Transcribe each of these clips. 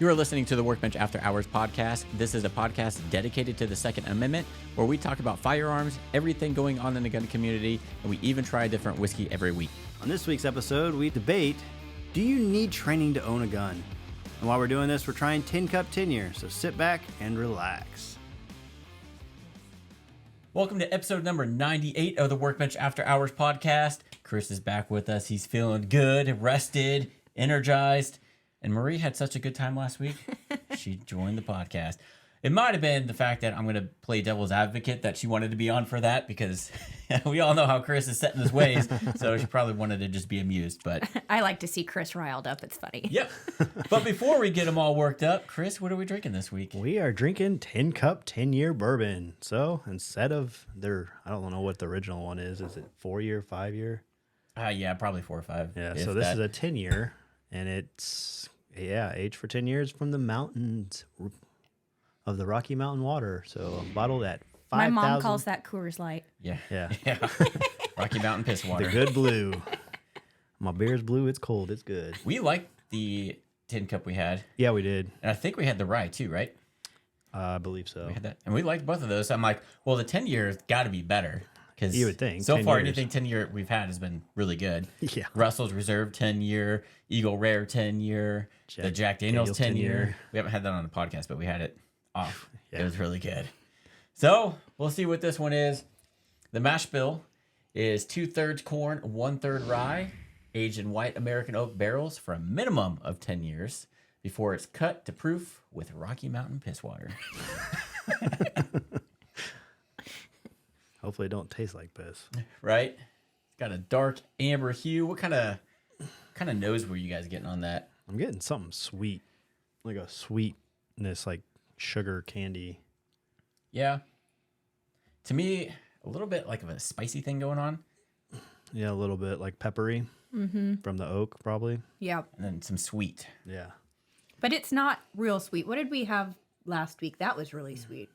You are listening to the Workbench After Hours podcast. This is a podcast dedicated to the Second Amendment, where we talk about firearms, everything going on in the gun community, and we even try a different whiskey every week. On this week's episode, we debate, do you need training to own a gun? And while we're doing this, we're trying Tin Cup Tenure, so sit back and relax. Welcome to episode number 98 of the Workbench After Hours podcast. Chris is back with us. He's feeling good, rested, energized. And Marie had such a good time last week, she joined the podcast. It might have been the fact that I'm going to play devil's advocate that she wanted to be on for that, because we all know how Chris is set in his ways, so she probably wanted to just be amused. But I like to see Chris riled up. It's funny. Yep. But before we get them all worked up, Chris, what are we drinking this week? We are drinking Tin Cup 10-year bourbon. So instead of I don't know what the original one is. Is it 4-year, 5-year? Yeah, probably 4 or 5. Yeah, so this is a 10-year, and it's, aged for 10 years from the mountains of the Rocky Mountain water. So bottled at 5,000. My mom calls that Coors Light. Yeah. Yeah. Rocky Mountain piss water. The good blue. My beer's blue. It's cold. It's good. We liked the tin cup we had. Yeah, we did. And I think we had the rye too, right? I believe so. We had that. And we liked both of those. So I'm like, well, the 10 year's got to be better. Because you would think. So far, years. anything 10-year we've had has been really good. Yeah. Russell's Reserve 10-year, Eagle Rare 10-year, the Jack Daniels 10-year. We haven't had that on the podcast, but we had it off. Yeah. It was really good. So we'll see what this one is. The mash bill is 2/3 corn, 1/3 rye, aged in white American oak barrels for a minimum of 10 years before it's cut to proof with Rocky Mountain piss water. Hopefully it don't taste like piss. Right? It's got a dark amber hue. What kind of nose were you guys getting on that? I'm getting something sweet. Like a sweetness, like sugar candy. Yeah. To me, a little bit like of a spicy thing going on. Yeah, a little bit like peppery from the oak, probably. Yep. And then some sweet. Yeah. But it's not real sweet. What did we have last week? That was really sweet.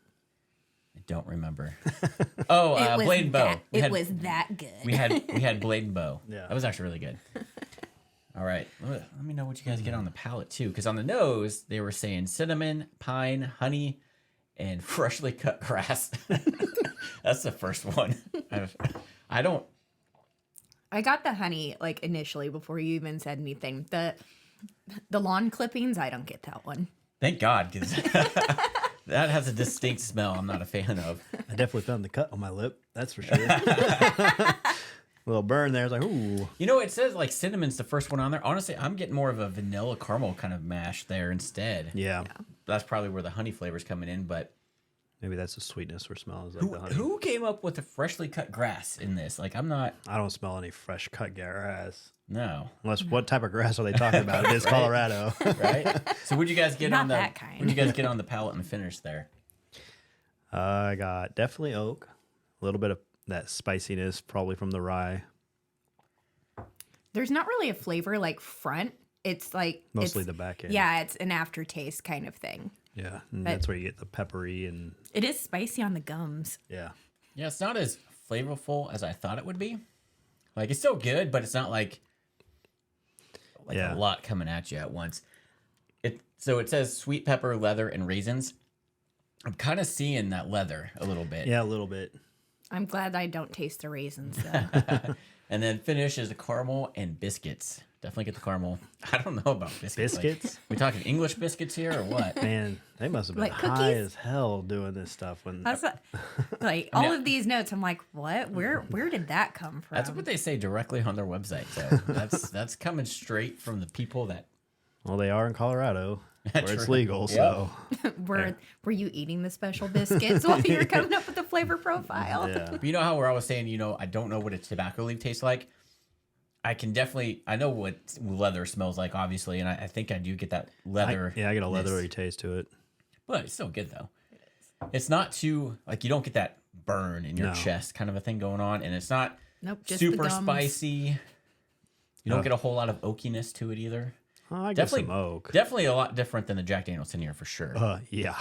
I don't remember. Oh, Blade and Bow. It was that good. We had Blade and Bow. Yeah. That was actually really good. All right. Let me know what you guys get on the palate, too. Because on the nose, they were saying cinnamon, pine, honey, and freshly cut grass. That's the first one. I got the honey like initially before you even said anything. The lawn clippings, I don't get that one. Thank God, because that has a distinct smell I'm not a fan of. I definitely found the cut on my lip. That's for sure. A little burn there. It's like, ooh. You know, it says like cinnamon's the first one on there. Honestly, I'm getting more of a vanilla caramel kind of mash there instead. Yeah. That's probably where the honey flavor's coming in, but Maybe that's the sweetness or smell. Is like the honey. who came up with the freshly cut grass in this? Like, I don't smell any fresh cut grass. No. Unless, what type of grass are they talking about? It is Right. Colorado. Right? So what'd you guys get Not on the that kind. What'd you guys get on the palate and the finish there? I got definitely oak. A little bit of that spiciness, probably from the rye. There's not really a flavor like front. It's like Mostly the back end. Yeah, it's an aftertaste kind of thing. Yeah, and that's where you get the peppery and... It is spicy on the gums. Yeah. Yeah, it's not as flavorful as I thought it would be. Like, it's still good, but it's not like a lot coming at you at once. So it says sweet pepper, leather, and raisins. I'm kind of seeing that leather a little bit. Yeah, a little bit. I'm glad I don't taste the raisins, though. And then finish is the caramel and biscuits. Definitely get the caramel. I don't know about biscuits. Biscuits? Like, we talking English biscuits here or what? Man, they must have been Like high cookies? as hell doing this stuff. When That's like all of these notes. I'm like, what? Where did that come from? That's what they say directly on their website. So that's coming straight from the people that. Well, they are in Colorado, where it's True. legal. Yep. So Were you eating the special biscuits while you were coming up with the flavor profile? yeah, But you know how we're always saying, I don't know what a tobacco leaf tastes like. I know what leather smells like, obviously, and I think I do get that leather. I get a leathery taste to it. But it's still good though. It's not too like you don't get that burn in your chest kind of a thing going on, and it's not Nope, just the super gums. spicy. You don't get a whole lot of oakiness to it either. Oh, I get some oak. Definitely a lot different than the Jack Daniels 10-year for sure. Yeah.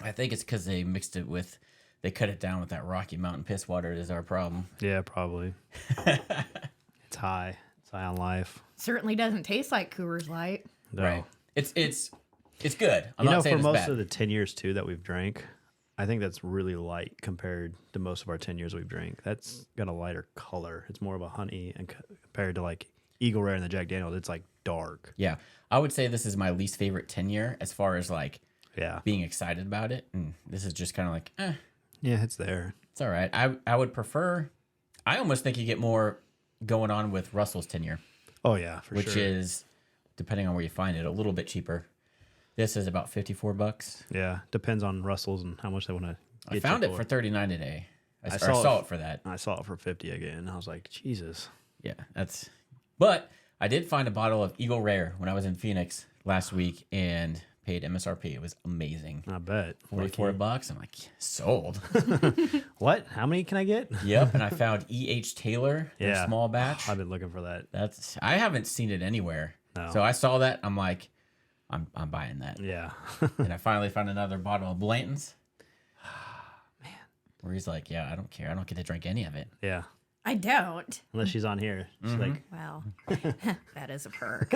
I think it's because they mixed it with, they cut it down with that Rocky Mountain piss water is our problem. Yeah, probably. It's high. It's high on life. Certainly doesn't taste like Coors Light. No. Right. It's It's good. I'm You not know, saying for it's most bad. of the 10 years too that we've drank, I think that's really light compared to most of our 10 years we've drank. That's got a lighter color. It's more of a honey, and compared to like Eagle Rare and the Jack Daniels, it's like dark. Yeah, I would say this is my least favorite 10-year as far as like Yeah. being excited about it. And this is just kind of like, Yeah, it's there. it's all right. I would prefer. I almost think you get more going on with Russell's 10-year, Oh yeah, for which sure. is, depending on where you find it, a little bit cheaper. This is about $54. Yeah, depends on Russell's and how much they want to. I found it for $39 today. I saw it for that. I saw it for 50 again. I was like, Jesus. Yeah, that's. But I did find a bottle of Eagle Rare when I was in Phoenix last week and paid MSRP. It was amazing. I bet. $44. I'm like, sold. What? How many can I get? Yep. And I found E.H. Taylor in Yeah. a small batch. I've been looking for that. I haven't seen it anywhere. No. So I saw that. I'm like, I'm buying that. Yeah. And I finally found another bottle of Blanton's. Man. Where he's like, yeah, I don't care. I don't get to drink any of it. Yeah. I don't. Unless she's on here. She's like, Well, that is a perk.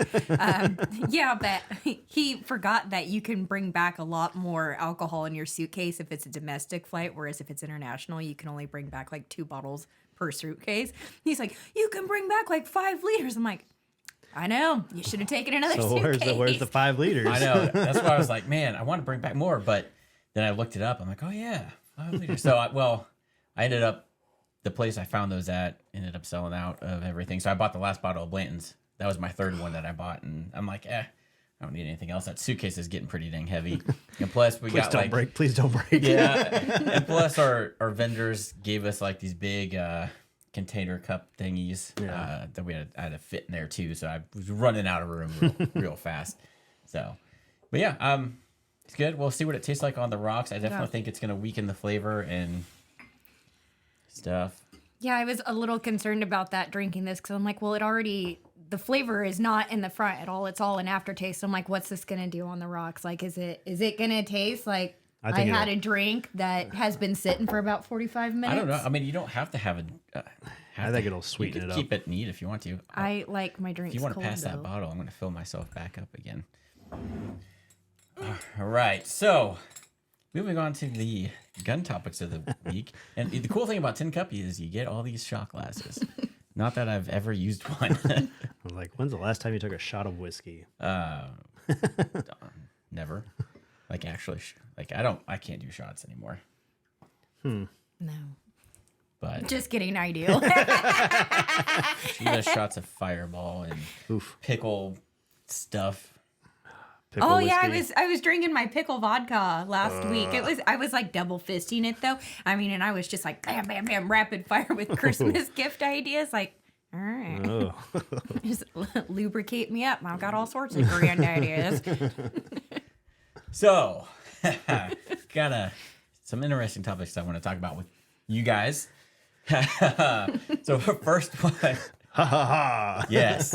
Yeah, but he forgot that you can bring back a lot more alcohol in your suitcase if it's a domestic flight, whereas if it's international, you can only bring back like 2 bottles per suitcase. He's like, you can bring back like 5 liters. I'm like, I know. You should have taken another so suitcase. where's the 5 liters? I know. That's why I was like, man, I want to bring back more. But then I looked it up. I'm like, oh, yeah, 5 liters. So, I ended up, the place I found those at ended up selling out of everything. So I bought the last bottle of Blanton's. That was my third one that I bought. And I'm like, I don't need anything else. That suitcase is getting pretty dang heavy. And plus, we Please got don't like, break. Please don't break. yeah. And plus, our vendors gave us like these big container cup thingies that I had to fit in there too. So I was running out of room real fast. So, but yeah, it's good. We'll see what it tastes like on the rocks. I definitely think it's going to weaken the flavor and stuff. Yeah, I was a little concerned about that drinking this because I'm like, well, the flavor is not in the front at all. It's all an aftertaste. I'm like, what's this going to do on the rocks? Like, is it going to taste like I had a drink that has been sitting for about 45 minutes? I don't know. I mean, you don't have to have a. I think it'll sweeten it up. Keep it neat if you want to. I like my drinks. If you want to cold, pass though. that bottle, I'm going to fill myself back up again. All right. So, moving on to the gun topics of the week. And the cool thing about Tin Cuppy is you get all these shot glasses. Not that I've ever used one. I was like, when's the last time you took a shot of whiskey? Never. Like, actually, I can't do shots anymore. No. But Just kidding, I do. she does shots of Fireball and pickle stuff. Pickle yeah, whiskey. I was drinking my pickle vodka last week. I was like double fisting it though. I mean, and I was just like bam, bam, bam, rapid fire with Christmas gift ideas. Like, all right, Oh. just lubricate me up. I've got all sorts of grand ideas. So, got some interesting topics I want to talk about with you guys. So, first one. Ha ha ha. Yes.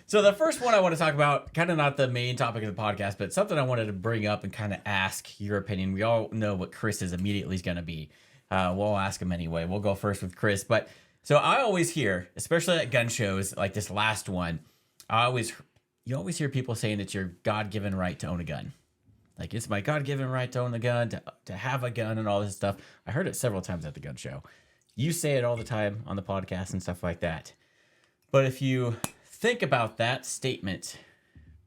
So the first one I want to talk about, kind of not the main topic of the podcast, but something I wanted to bring up and kind of ask your opinion. We all know what Chris's immediately is going to be. We'll ask him anyway. We'll go first with Chris. But so I always hear, especially at gun shows like this last one, you always hear people saying it's your God-given right to own a gun. Like, it's my God-given right to own a gun, to have a gun and all this stuff. I heard it several times at the gun show. You say it all the time on the podcast and stuff like that. But if you think about that statement,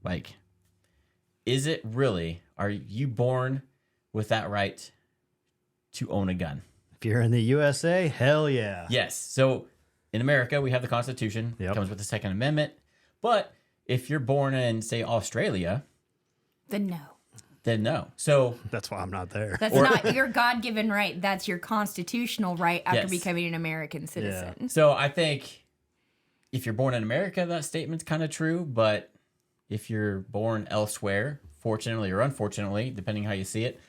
like, is it really, are you born with that right to own a gun? If you're in the USA, hell yeah. Yes. So in America, we have the Constitution. Yep. It comes with the Second Amendment. But if you're born in, say, Australia, Then no. then no. So That's why I'm not there. That's not your God-given right. That's your constitutional right after Yes. becoming an American citizen. So I think if you're born in America, that statement's kind of true. But if you're born elsewhere, fortunately or unfortunately, depending how you see it,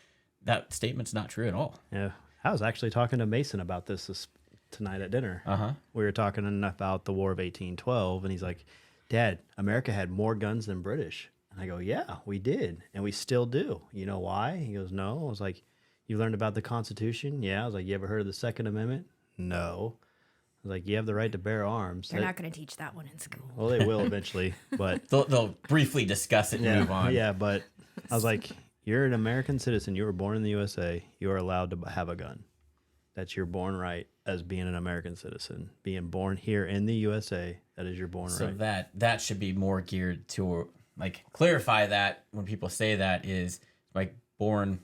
that statement's not true at all. Yeah. I was actually talking to Mason about this tonight at dinner. Uh-huh. We were talking about the War of 1812, and he's like, Dad, America had more guns than British. And I go, yeah, we did, and we still do. You know why? He goes, no. I was like, you learned about the Constitution? Yeah. I was like, you ever heard of the Second Amendment? No. I was like, you have the right to bear arms. They're not going to teach that one in school. Well, they will eventually, but They'll briefly discuss it and yeah, move on. yeah, but I was like, you're an American citizen. You were born in the USA. You are allowed to have a gun. That's your born right as being an American citizen. Being born here in the USA, that is your born right. So that should be more geared to like clarify that when people say that is like born,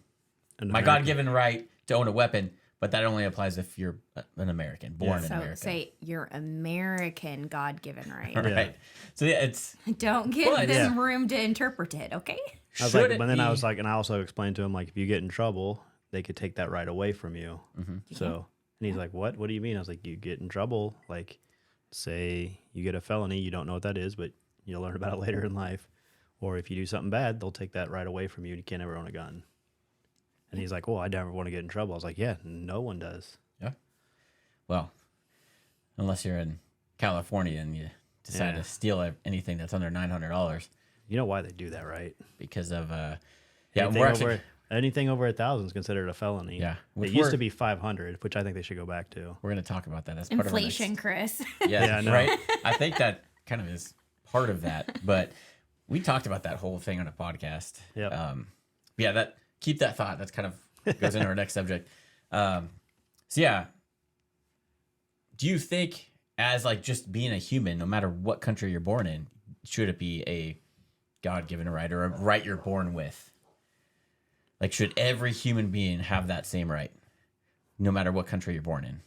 my God-given right to own a weapon, but that only applies if you're an American, born in America. So say your American God-given right. Right. So yeah, it's Don't give them room to interpret it, okay? I was like, but then I was like, and I also explained to him, like, if you get in trouble, they could take that right away from you. Mm-hmm. So, and he's like, what do you mean? I was like, you get in trouble, like, say you get a felony, you don't know what that is, but you'll learn about it later in life. Or if you do something bad, they'll take that right away from you. You can't ever own a gun. And he's like, well, I never want to get in trouble. I was like, yeah, no one does. Yeah. Well, unless you're in California and you decide to steal anything that's under $900. You know why they do that, right? Because of, anything over 1,000 is considered a felony. Yeah. It used to be 500, which I think they should go back to. We're going to talk about that as inflation, part of Chris. Yeah, right? I think that kind of is part of that. But we talked about that whole thing on a podcast. Yeah. Keep that thought. That's kind of goes into our next subject. So yeah, do you think as like just being a human, no matter what country you're born in, should it be a God-given right or a right you're born with? Like, should every human being have that same right, no matter what country you're born in?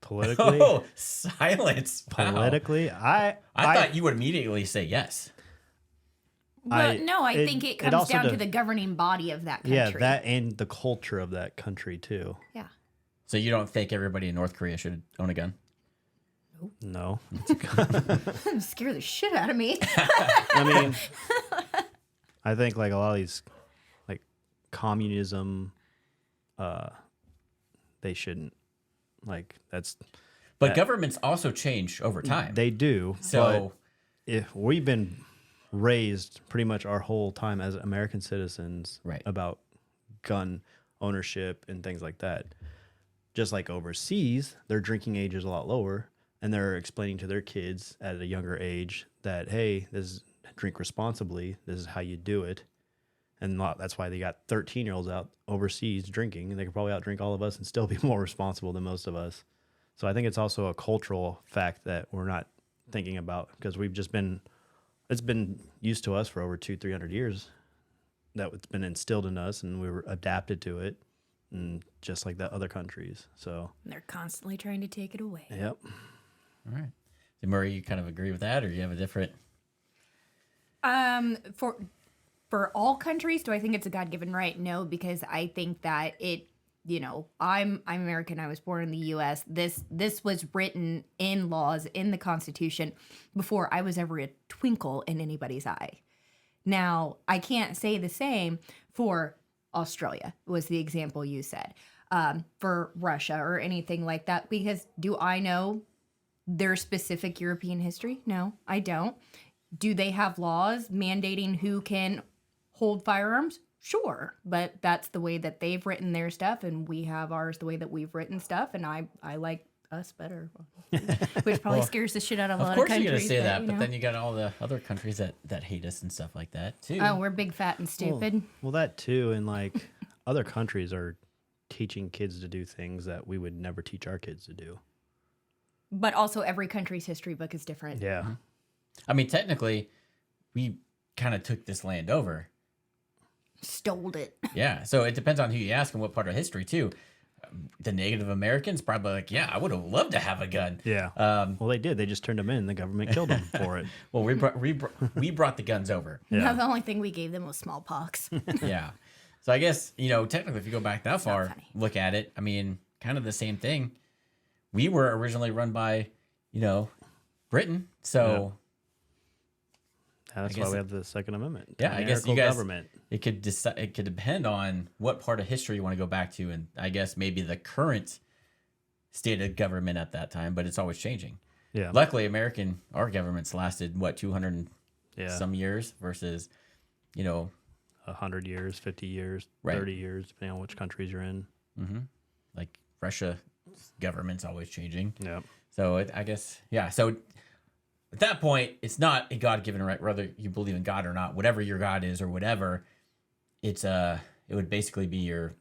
Politically? Oh, silence. Wow. Politically? I thought you would immediately say yes. But I think it comes down to the governing body of that country. Yeah, that and the culture of that country, too. Yeah. So you don't think everybody in North Korea should own a gun? No. Scare the shit out of me. I mean, I think like a lot of these, like communism, they shouldn't. Like But governments also change over time. They do. So if we've been raised pretty much our whole time as American citizens about gun ownership and things like that. Just like overseas, their drinking age is a lot lower, and they're explaining to their kids at a younger age that, hey, drink responsibly. This is how you do it. And that's why they got 13-year-olds out overseas drinking, and they could probably outdrink all of us and still be more responsible than most of us. So I think it's also a cultural fact that we're not thinking about because it's been used to us for over 200-300 years. That it's been instilled in us, and we were adapted to it, and just like the other countries. So they're constantly trying to take it away. Yep. All right. So Murray, you kind of agree with that, or do you have a different? For all countries, do I think it's a God-given right? No, because I think that I'm American. I was born in the U.S. This was written in laws in the Constitution before I was ever a twinkle in anybody's eye. Now, I can't say the same for Australia, was the example you said, for Russia or anything like that, because do I know their specific European history? No, I don't. Do they have laws mandating who can hold firearms? Sure, but that's the way that they've written their stuff, and we have ours the way that we've written stuff, and I like us better, which probably scares the shit out of a lot of countries. Of course you're going to say that, but then you got all the other countries that hate us and stuff like that, too. Oh, we're big, fat, and stupid. Well, that, too, and, like, other countries are teaching kids to do things that we would never teach our kids to do. But also every country's history book is different. Yeah. Mm-hmm. I mean, technically, we kind of took this land over. Stole it. Yeah, so it depends on who you ask and what part of history, too. The Native Americans probably like, yeah, I would have loved to have a gun. Yeah. Well, they did. They just turned them in. The government killed them for it. Well, we brought the guns over. Yeah. No, the only thing we gave them was smallpox. Yeah. So I guess, technically, if you go back that far, look at it, I mean, kind of the same thing. We were originally run by, Britain. So that's why we have the Second Amendment. Yeah, I guess you guys, government. It could depend on what part of history you want to go back to, and I guess maybe the current state of government at that time, but it's always changing. Yeah. Luckily, our government's lasted 200 some years versus, 100 years, 50 years, 30 years, depending on which countries you're in. Mm-hmm. Like Russia, government's always changing. Yeah. So I guess, yeah. So at that point, it's not a God-given right, whether you believe in God or not, whatever your God is or whatever. It would basically be your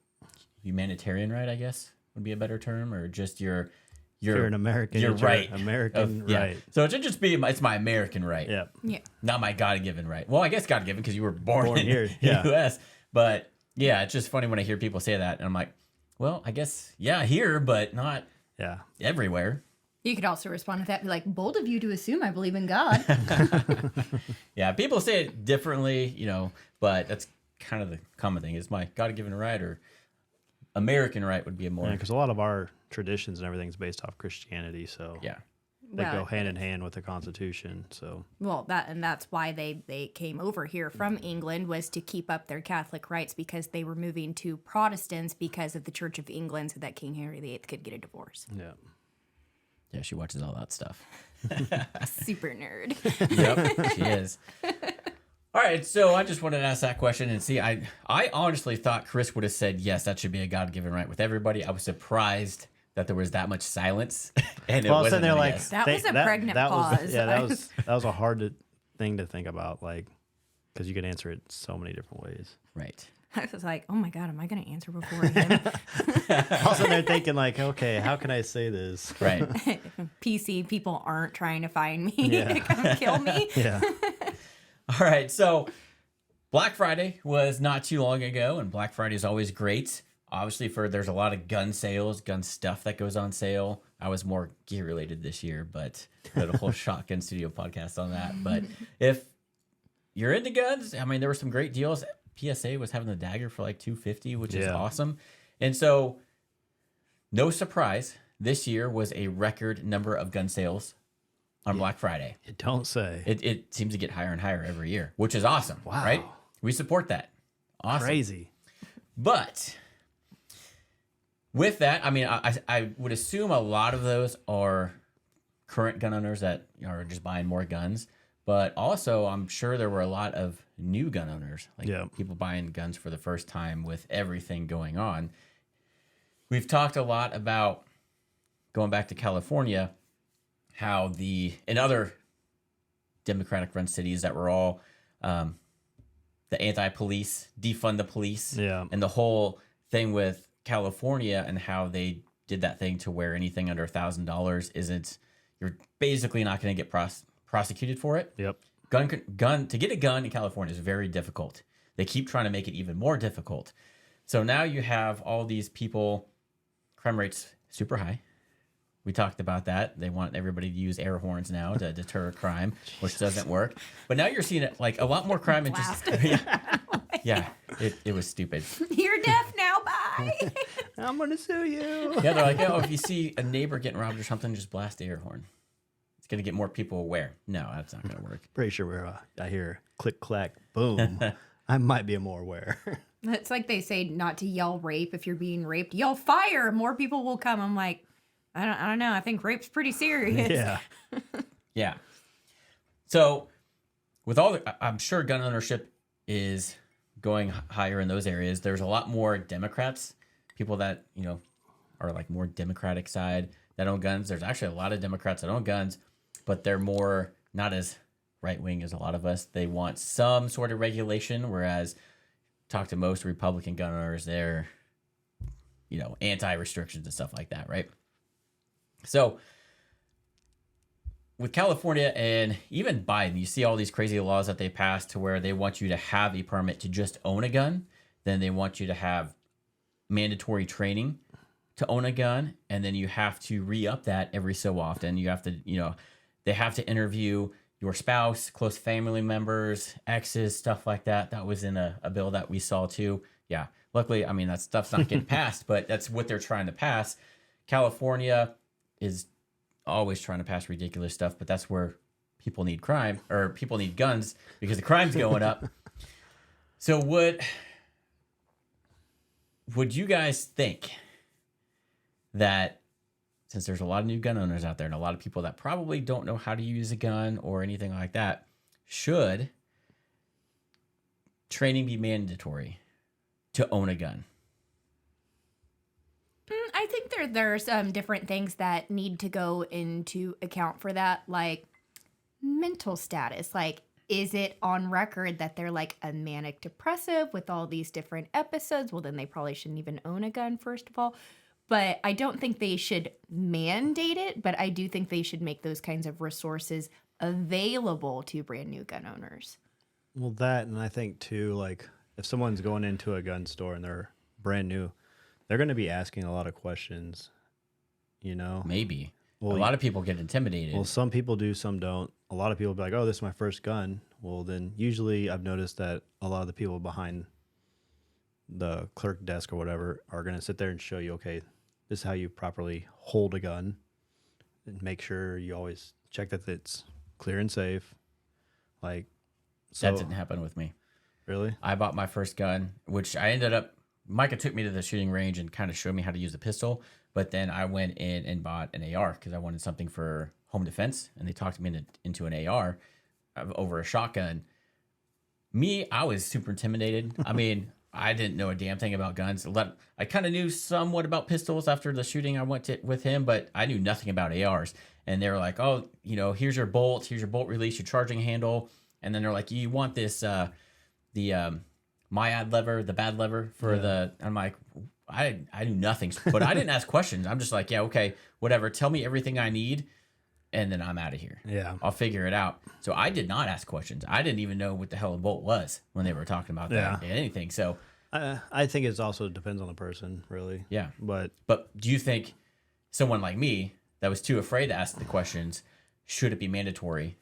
humanitarian right, I guess, would be a better term, or just your you're an American. You're right. American right. So it should just be it's my American right. Yeah. Yeah. Not my God-given right. Well, I guess God-given because you were born in here. the U.S. But yeah, it's just funny when I hear people say that, and I'm like, well, I guess here, but not everywhere. You could also respond to that, be like, bold of you to assume I believe in God. Yeah, people say it differently, but that's kind of the common thing. Is my God-given right or American right would be a more... because a lot of our traditions and everything is based off Christianity, so they go hand in hand with the Constitution. So that's why they came over here from England, was to keep up their Catholic rights, because they were moving to Protestants because of the Church of England, so that King Henry VIII could get a divorce. Yeah, she watches all that stuff. Super nerd. Yep, she is. All right, so I just wanted to ask that question and see. I honestly thought Chris would have said yes, that should be a God-given right with everybody. I was surprised that there was that much silence. And it wasn't there like that was a pregnant pause. that was a hard thing to think about, like, because you could answer it so many different ways. Right. I was like, oh my God, am I going to answer before him? Also, they're thinking like, okay, how can I say this? Right. PC people aren't trying to find me to come kill me. Yeah. All right, so Black Friday was not too long ago, and Black Friday is always great. Obviously, there's a lot of gun sales, gun stuff that goes on sale. I was more gear related this year, but we had a whole Shotgun Studio podcast on that. But if you're into guns, I mean, there were some great deals. PSA was having the dagger for like $250, which is awesome. And so, no surprise, this year was a record number of gun sales on Black Friday. You don't say. It seems to get higher and higher every year, which is awesome. Wow. Right? We support that. Awesome. Crazy. But with that, I mean, I would assume a lot of those are current gun owners that are just buying more guns. But also, I'm sure there were a lot of new gun owners, like people buying guns for the first time with everything going on. We've talked a lot about, going back to California, how in other Democratic-run cities that were all the anti-police, defund the police, and the whole thing with California and how they did that thing to where anything under $1,000 you're basically not going to get prosecuted for it. Yep. Gun to get a gun in California is very difficult. They keep trying to make it even more difficult. So now you have all these people, crime rates super high. We talked about that. They want everybody to use air horns now to deter crime, which doesn't work. But now you're seeing it like a lot more crime and just it was stupid. You're deaf now, bye. I'm gonna sue you. Yeah, they're like, if you see a neighbor getting robbed or something, just blast the air horn. It's gonna get more people aware. No, that's not gonna work. Pretty sure I hear click clack boom. I might be more aware. It's like they say not to yell rape if you're being raped. Yell fire, more people will come. I'm like, I don't know. I think rape's pretty serious. Yeah. Yeah. So with I'm sure gun ownership is going higher in those areas. There's a lot more Democrats, people that, are like more Democratic side that own guns. There's actually a lot of Democrats that own guns, but they're more not as right wing as a lot of us. They want some sort of regulation, whereas talk to most Republican gun owners, they're, anti-restrictions and stuff like that, right? So with California and even Biden, you see all these crazy laws that they passed to where they want you to have a permit to just own a gun. Then they want you to have mandatory training to own a gun. And then you have to re-up that every so often. You have to, they have to interview your spouse, close family members, exes, stuff like that. That was in a bill that we saw too. Yeah. Luckily, I mean, that stuff's not getting passed, but that's what they're trying to pass. California is always trying to pass ridiculous stuff, but that's where people need people need guns because the crime's going up. So would you guys think that, since there's a lot of new gun owners out there and a lot of people that probably don't know how to use a gun or anything like that, should training be mandatory to own a gun? I think there's different things that need to go into account for that. Like, mental status. Like, is it on record that they're like a manic depressive with all these different episodes? Well, then they probably shouldn't even own a gun, first of all. But I don't think they should mandate it, but I do think they should make those kinds of resources available to brand new gun owners. Well, that, and I think too, like if someone's going into a gun store and they're brand new, they're going to be asking a lot of questions, you know? Maybe. Well, a lot of people get intimidated. Well, some people do, some don't. A lot of people be like, oh, this is my first gun. Well, then usually I've noticed that a lot of the people behind the clerk desk or whatever are going to sit there and show you, okay, this is how you properly hold a gun, and make sure you always check that it's clear and safe. Like, so, that didn't happen with me. Really? I bought my first gun, which I ended up, Micah took me to the shooting range and kind of showed me how to use a pistol. But then I went in and bought an AR because I wanted something for home defense. And they talked me into an AR over a shotgun. Me, I was super intimidated. I mean, I didn't know a damn thing about guns. I kind of knew somewhat about pistols after the shooting I went to with him, but I knew nothing about ARs. And they were like, oh, here's your bolt release, your charging handle. And then they're like, you want this, the myad lever, the bad lever for the, I'm like, I knew nothing, but I didn't ask questions. I'm just like, yeah, okay, whatever. Tell me everything I need, and then I'm out of here. Yeah. I'll figure it out. So I did not ask questions. I didn't even know what the hell a bolt was when they were talking about that anything. So I think it also depends on the person, really. Yeah. But do you think someone like me that was too afraid to ask the questions, should it be mandatory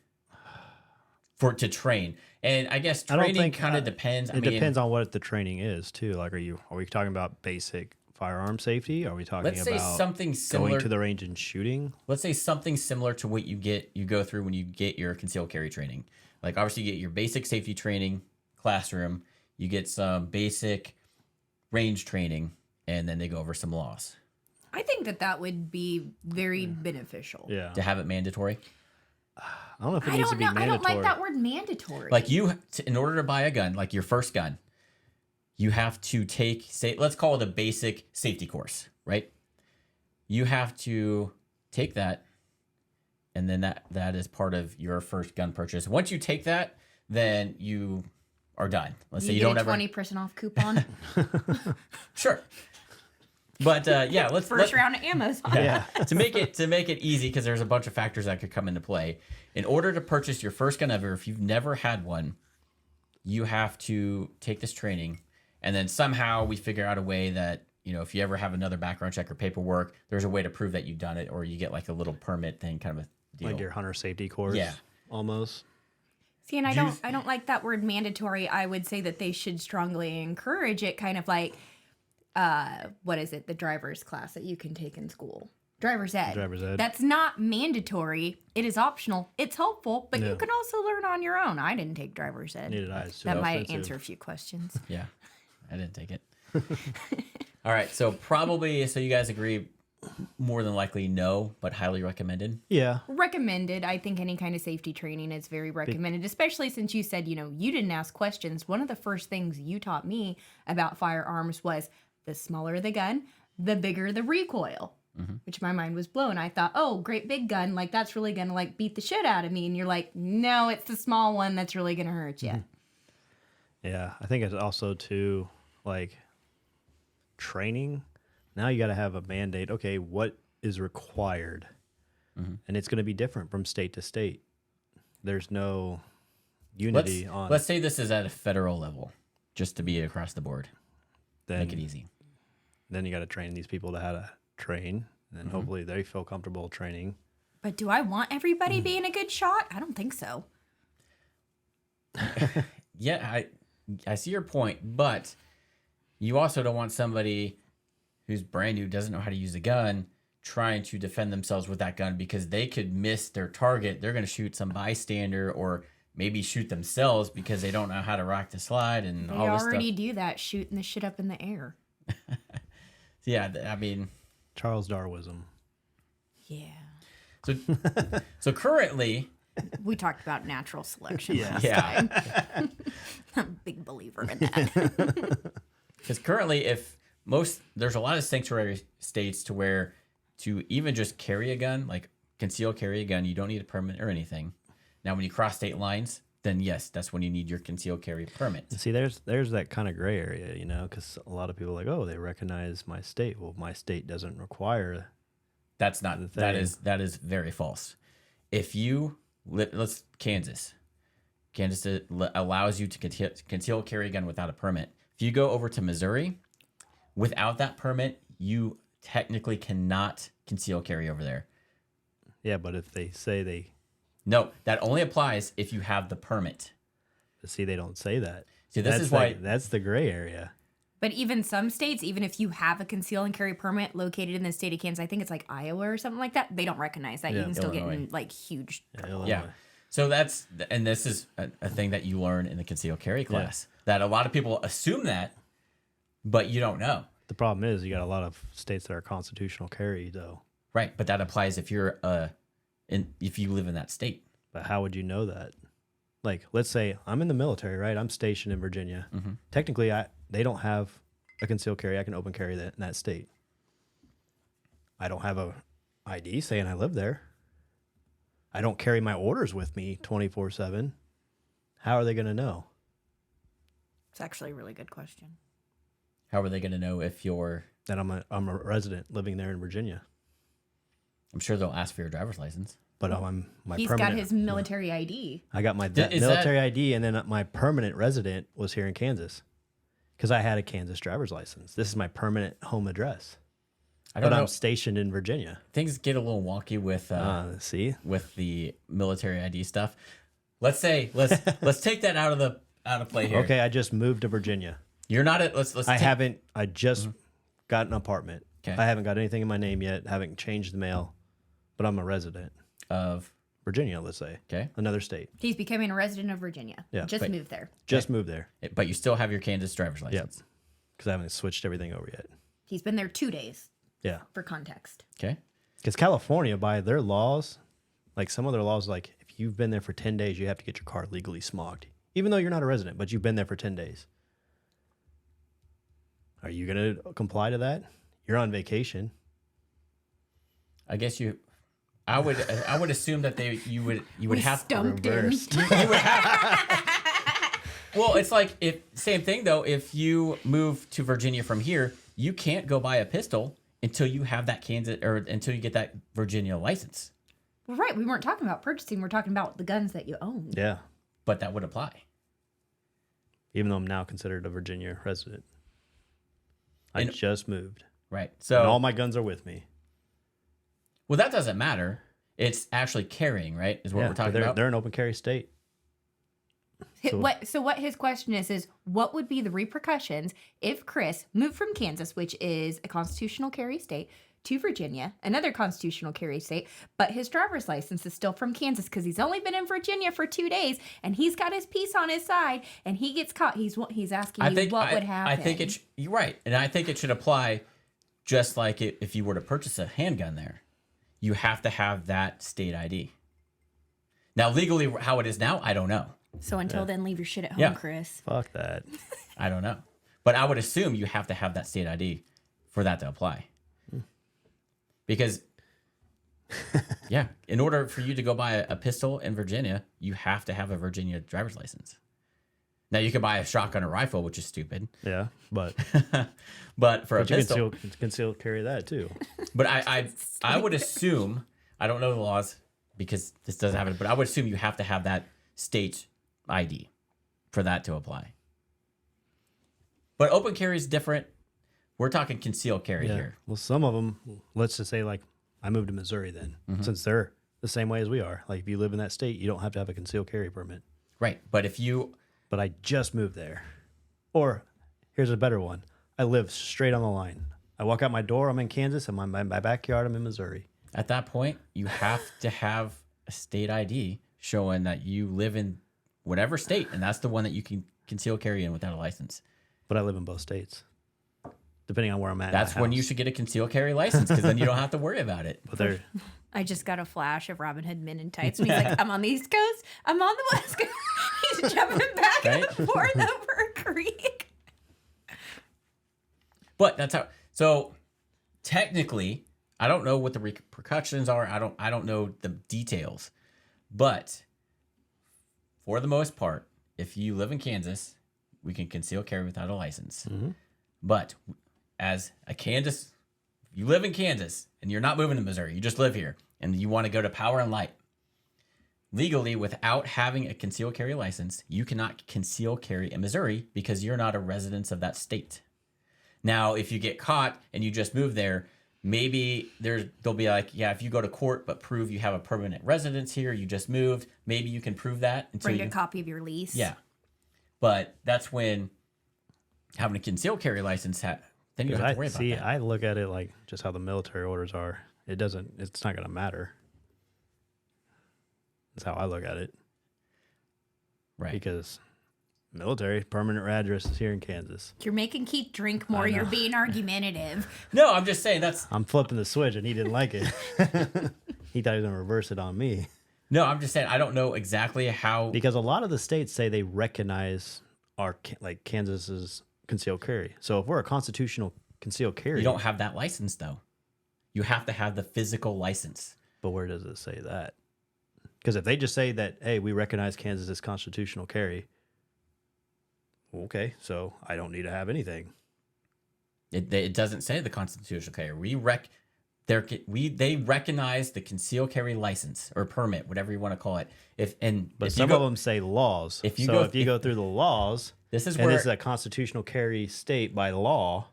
to train? And I guess training kind of depends. It depends on what the training is too. Like, are we talking about basic firearm safety? Are we talking about something similar, going to the range and shooting? Let's say something similar to what you go through when you get your concealed carry training. Like, obviously you get your basic safety training classroom, you get some basic range training, and then they go over some laws. I think that would be very beneficial. Yeah. To have it mandatory. I don't know if it needs to be mandatory. I don't like that word mandatory. Like, in order to buy a gun, like your first gun, you have to take, let's call it a basic safety course, right? You have to take that, and then that is part of your first gun purchase. Once you take that, then you are done. Let's say you don't ever 20% off coupon. Sure. But yeah, let's first round of Amazon. Yeah. to make it easy, because there's a bunch of factors that could come into play. In order to purchase your first gun ever, if you've never had one, you have to take this training, and then somehow we figure out a way that, if you ever have another background check or paperwork, there's a way to prove that you've done it, or you get like a little permit thing, kind of a deal. Like your hunter safety course. Yeah. Almost. See, and I don't like that word mandatory. I would say that they should strongly encourage it, kind of like, what is it? The driver's class that you can take in school. Driver's ed. That's not mandatory. It is optional. It's helpful, but you can also learn on your own. I didn't take driver's ed. Neither did I. It's that might answer a few questions. Yeah, I didn't take it. All right, so you guys agree, more than likely no, but highly recommended? Yeah. Recommended. I think any kind of safety training is very recommended, especially since you said, you didn't ask questions. One of the first things you taught me about firearms was the smaller the gun, the bigger the recoil, which my mind was blown. I thought, oh, great big gun, like that's really going to like beat the shit out of me. And you're like, no, it's the small one that's really going to hurt you. Yeah. I think it's also too, like, training. Now you got to have a mandate. Okay, what is required? And it's going to be different from state to state. There's no unity on. Let's say this is at a federal level, just to be across the board. Then, make it easy. Then you got to train these people to how to train, and then hopefully they feel comfortable training. But do I want everybody being a good shot? I don't think so. Yeah, I see your point, but you also don't want somebody who's brand new, doesn't know how to use a gun, trying to defend themselves with that gun, because they could miss their target. They're going to shoot some bystander, or maybe shoot themselves because they don't know how to rock the slide and all this stuff. They already do that, shooting the shit up in the air. Yeah, I mean, Charles Darwinism. Yeah. So currently, we talked about natural selection last Yeah. time. I'm a big believer in that. Because currently, there's a lot of sanctuary states to where to even just carry a gun, like conceal carry a gun, you don't need a permit or anything. Now, when you cross state lines, then yes, that's when you need your concealed carry permit. See, there's that kind of gray area, because a lot of people are like, oh, they recognize my state. Well, my state doesn't require. That's not. That is very false. If you Kansas allows you to conceal carry a gun without a permit. If you go over to Missouri, without that permit, you technically cannot conceal carry over there. Yeah, but if they say they... No, that only applies if you have the permit. See, they don't say that. See, this is why... That's the gray area. But even some states, even if you have a conceal and carry permit located in the state of Kansas, I think it's like Iowa or something like that, they don't recognize that. You can still get in like huge trouble. Yeah. So this is a thing that you learn in the concealed carry class, that a lot of people assume that, but you don't know. The problem is you got a lot of states that are constitutional carry, though. Right, but that applies if you're if you live in that state. But how would you know that? Like, let's say I'm in the military, right? I'm stationed in Virginia. Mm-hmm. Technically, they don't have a concealed carry. I can open carry that in that state. I don't have a ID saying I live there. I don't carry my orders with me 24/7. How are they going to know? It's actually a really good question. How are they going to know if you're... That I'm a resident living there in Virginia. I'm sure they'll ask for your driver's license. But He's got his military ID. I got my military ID, and then my permanent resident was here in Kansas because I had a Kansas driver's license. This is my permanent home address. But I'm stationed in Virginia. Things get a little wonky with with the military ID stuff. Let's say let's take that out of play here. Okay, I just moved to Virginia. You're not at I just got an apartment. Okay. I haven't got anything in my name yet. Haven't changed the mail, but I'm a resident of Virginia, let's say. Okay. Another state. He's becoming a resident of Virginia. Yeah. Moved there. Just moved there. But you still have your Kansas driver's license. Yep. Because I haven't switched everything over yet. He's been there 2 days. Yeah. For context. Okay. Because California, by their laws, like some of their laws, like if you've been there for 10 days, you have to get your car legally smogged. Even though you're not a resident, but you've been there for 10 days. Are you going to comply to that? You're on vacation. I guess I would assume that you would have to reverse. Well, it's like same thing though. If you move to Virginia from here, you can't go buy a pistol until you have that Kansas or until you get that Virginia license. Well, right. We weren't talking about purchasing. We're talking about the guns that you own. Yeah, but that would apply. Even though I'm now considered a Virginia resident, I just moved. Right. So and all my guns are with me. Well, that doesn't matter. It's actually carrying, right? Is what we're talking about. They're an open carry state. So what his question is what would be the repercussions if Chris moved from Kansas, which is a constitutional carry state, to Virginia, another constitutional carry state, but his driver's license is still from Kansas because he's only been in Virginia for 2 days and he's got his piece on his side and he gets caught. He's asking what would happen. I think you're right, and I think it should apply just like if you were to purchase a handgun there. You have to have that state ID. Now, legally, how it is now, I don't know. So until then, leave your shit at home, Chris. Fuck that. I don't know. But I would assume you have to have that state ID for that to apply. Because, in order for you to go buy a pistol in Virginia, you have to have a Virginia driver's license. Now, you can buy a shotgun or rifle, which is stupid. Yeah, but for a pistol, you can conceal carry that too. But I would assume, I don't know the laws because this doesn't happen, but I would assume you have to have that state ID for that to apply. But open carry is different. We're talking concealed carry here. Well, some of them, let's just say like I moved to Missouri then, since they're the same way as we are. Like if you live in that state, you don't have to have a concealed carry permit. Right, but But I just moved there. Or here's a better one. I live straight on the line. I walk out my door, I'm in Kansas, and my backyard, I'm in Missouri. At that point, you have to have a state ID showing that you live in whatever state, and that's the one that you can conceal carry in without a license. But I live in both states, depending on where I'm at. That's when you should get a conceal carry license, because then you don't have to worry about it. But I just got a flash of Robin Hood men in tights. And he's like, I'm on the East Coast. I'm on the West Coast. He's jumping back and forth over a creek. But that's how. So technically, I don't know what the repercussions are. I don't know the details. But for the most part, if you live in Kansas, we can conceal carry without a license. But as a Kansas, if you live in Kansas and you're not moving to Missouri, you just live here and you want to go to Power and Light, legally, without having a concealed carry license, you cannot conceal carry in Missouri because you're not a resident of that state. Now, if you get caught and you just moved there, maybe they'll be like, yeah, if you go to court but prove you have a permanent residence here, you just moved, maybe you can prove that. Bring a copy of your lease. Yeah. But that's when having a concealed carry license, then you don't have to worry about that. I look at it like just how the military orders are. It's not going to matter. That's how I look at it. Right. Because military, permanent address is here in Kansas. You're making Keith drink more. You're being argumentative. No, I'm just saying I'm flipping the switch and he didn't like it. He thought he was going to reverse it on me. No, I'm just saying I don't know exactly how. Because a lot of the states say they recognize Kansas's concealed carry. So if we're a constitutional concealed carry. You don't have that license, though. You have to have the physical license. But where does it say that? Because if they just say that, hey, we recognize Kansas as constitutional carry, okay, so I don't need to have anything. It doesn't say the constitutional carry. They recognize the concealed carry license or permit, whatever you want to call it. But some of them say laws. If you go through the laws, this is a constitutional carry state by law,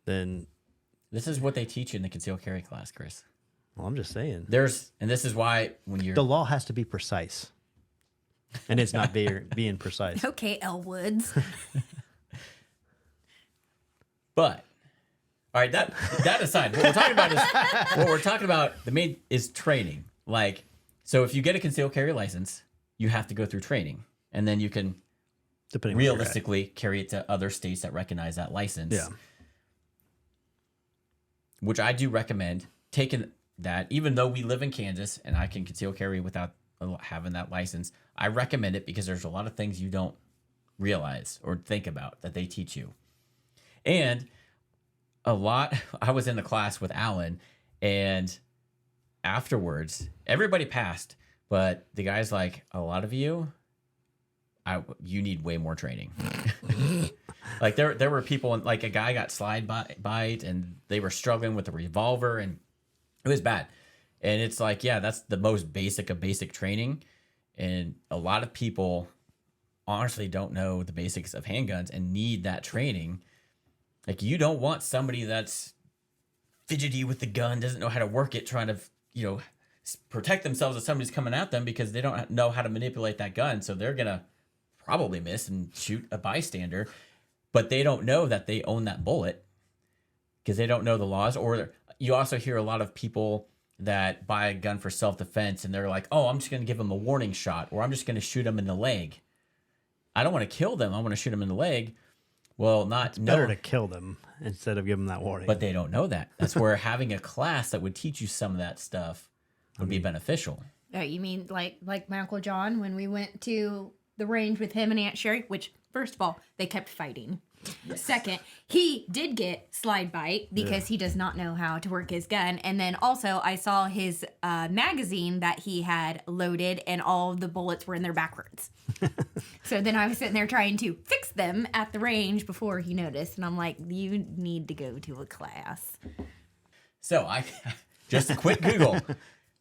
then this is what they teach you in the concealed carry class, Chris. Well, I'm just saying. And this is why the law has to be precise, and it's not being precise. Okay, L. Woods. But all right, that aside, what we're talking about the main is training. Like, so if you get a concealed carry license, you have to go through training, and then you can realistically carry it to other states that recognize that license. Yeah. Which I do recommend taking that, even though we live in Kansas and I can conceal carry without having that license. I recommend it because there's a lot of things you don't realize or think about that they teach you. And I was in the class with Alan, and afterwards, everybody passed, but the guy's like, a lot of you, you need way more training. Like there were people, like a guy got slide bite and they were struggling with a revolver and it was bad. And it's like, yeah, that's the most basic of basic training. And a lot of people honestly don't know the basics of handguns and need that training. Like, you don't want somebody that's fidgety with the gun, doesn't know how to work it, trying to, protect themselves if somebody's coming at them because they don't know how to manipulate that gun. So they're going to probably miss and shoot a bystander, but they don't know that they own that bullet because they don't know the laws. Or you also hear a lot of people that buy a gun for self-defense and they're like, oh, I'm just going to give them a warning shot, or I'm just going to shoot them in the leg. I don't want to kill them. I want to shoot them in the leg. Well, it's better to kill them instead of giving them that warning. But they don't know that. That's where having a class that would teach you some of that stuff would be beneficial. Oh, you mean like my Uncle John when we went to the range with him and Aunt Sherry, which, first of all, they kept fighting. Yes. Second, he did get slide bite because he does not know how to work his gun. And then also I saw his magazine that he had loaded and all of the bullets were in there backwards. So then I was sitting there trying to fix them at the range before he noticed. And I'm like, you need to go to a class. So just a quick Google.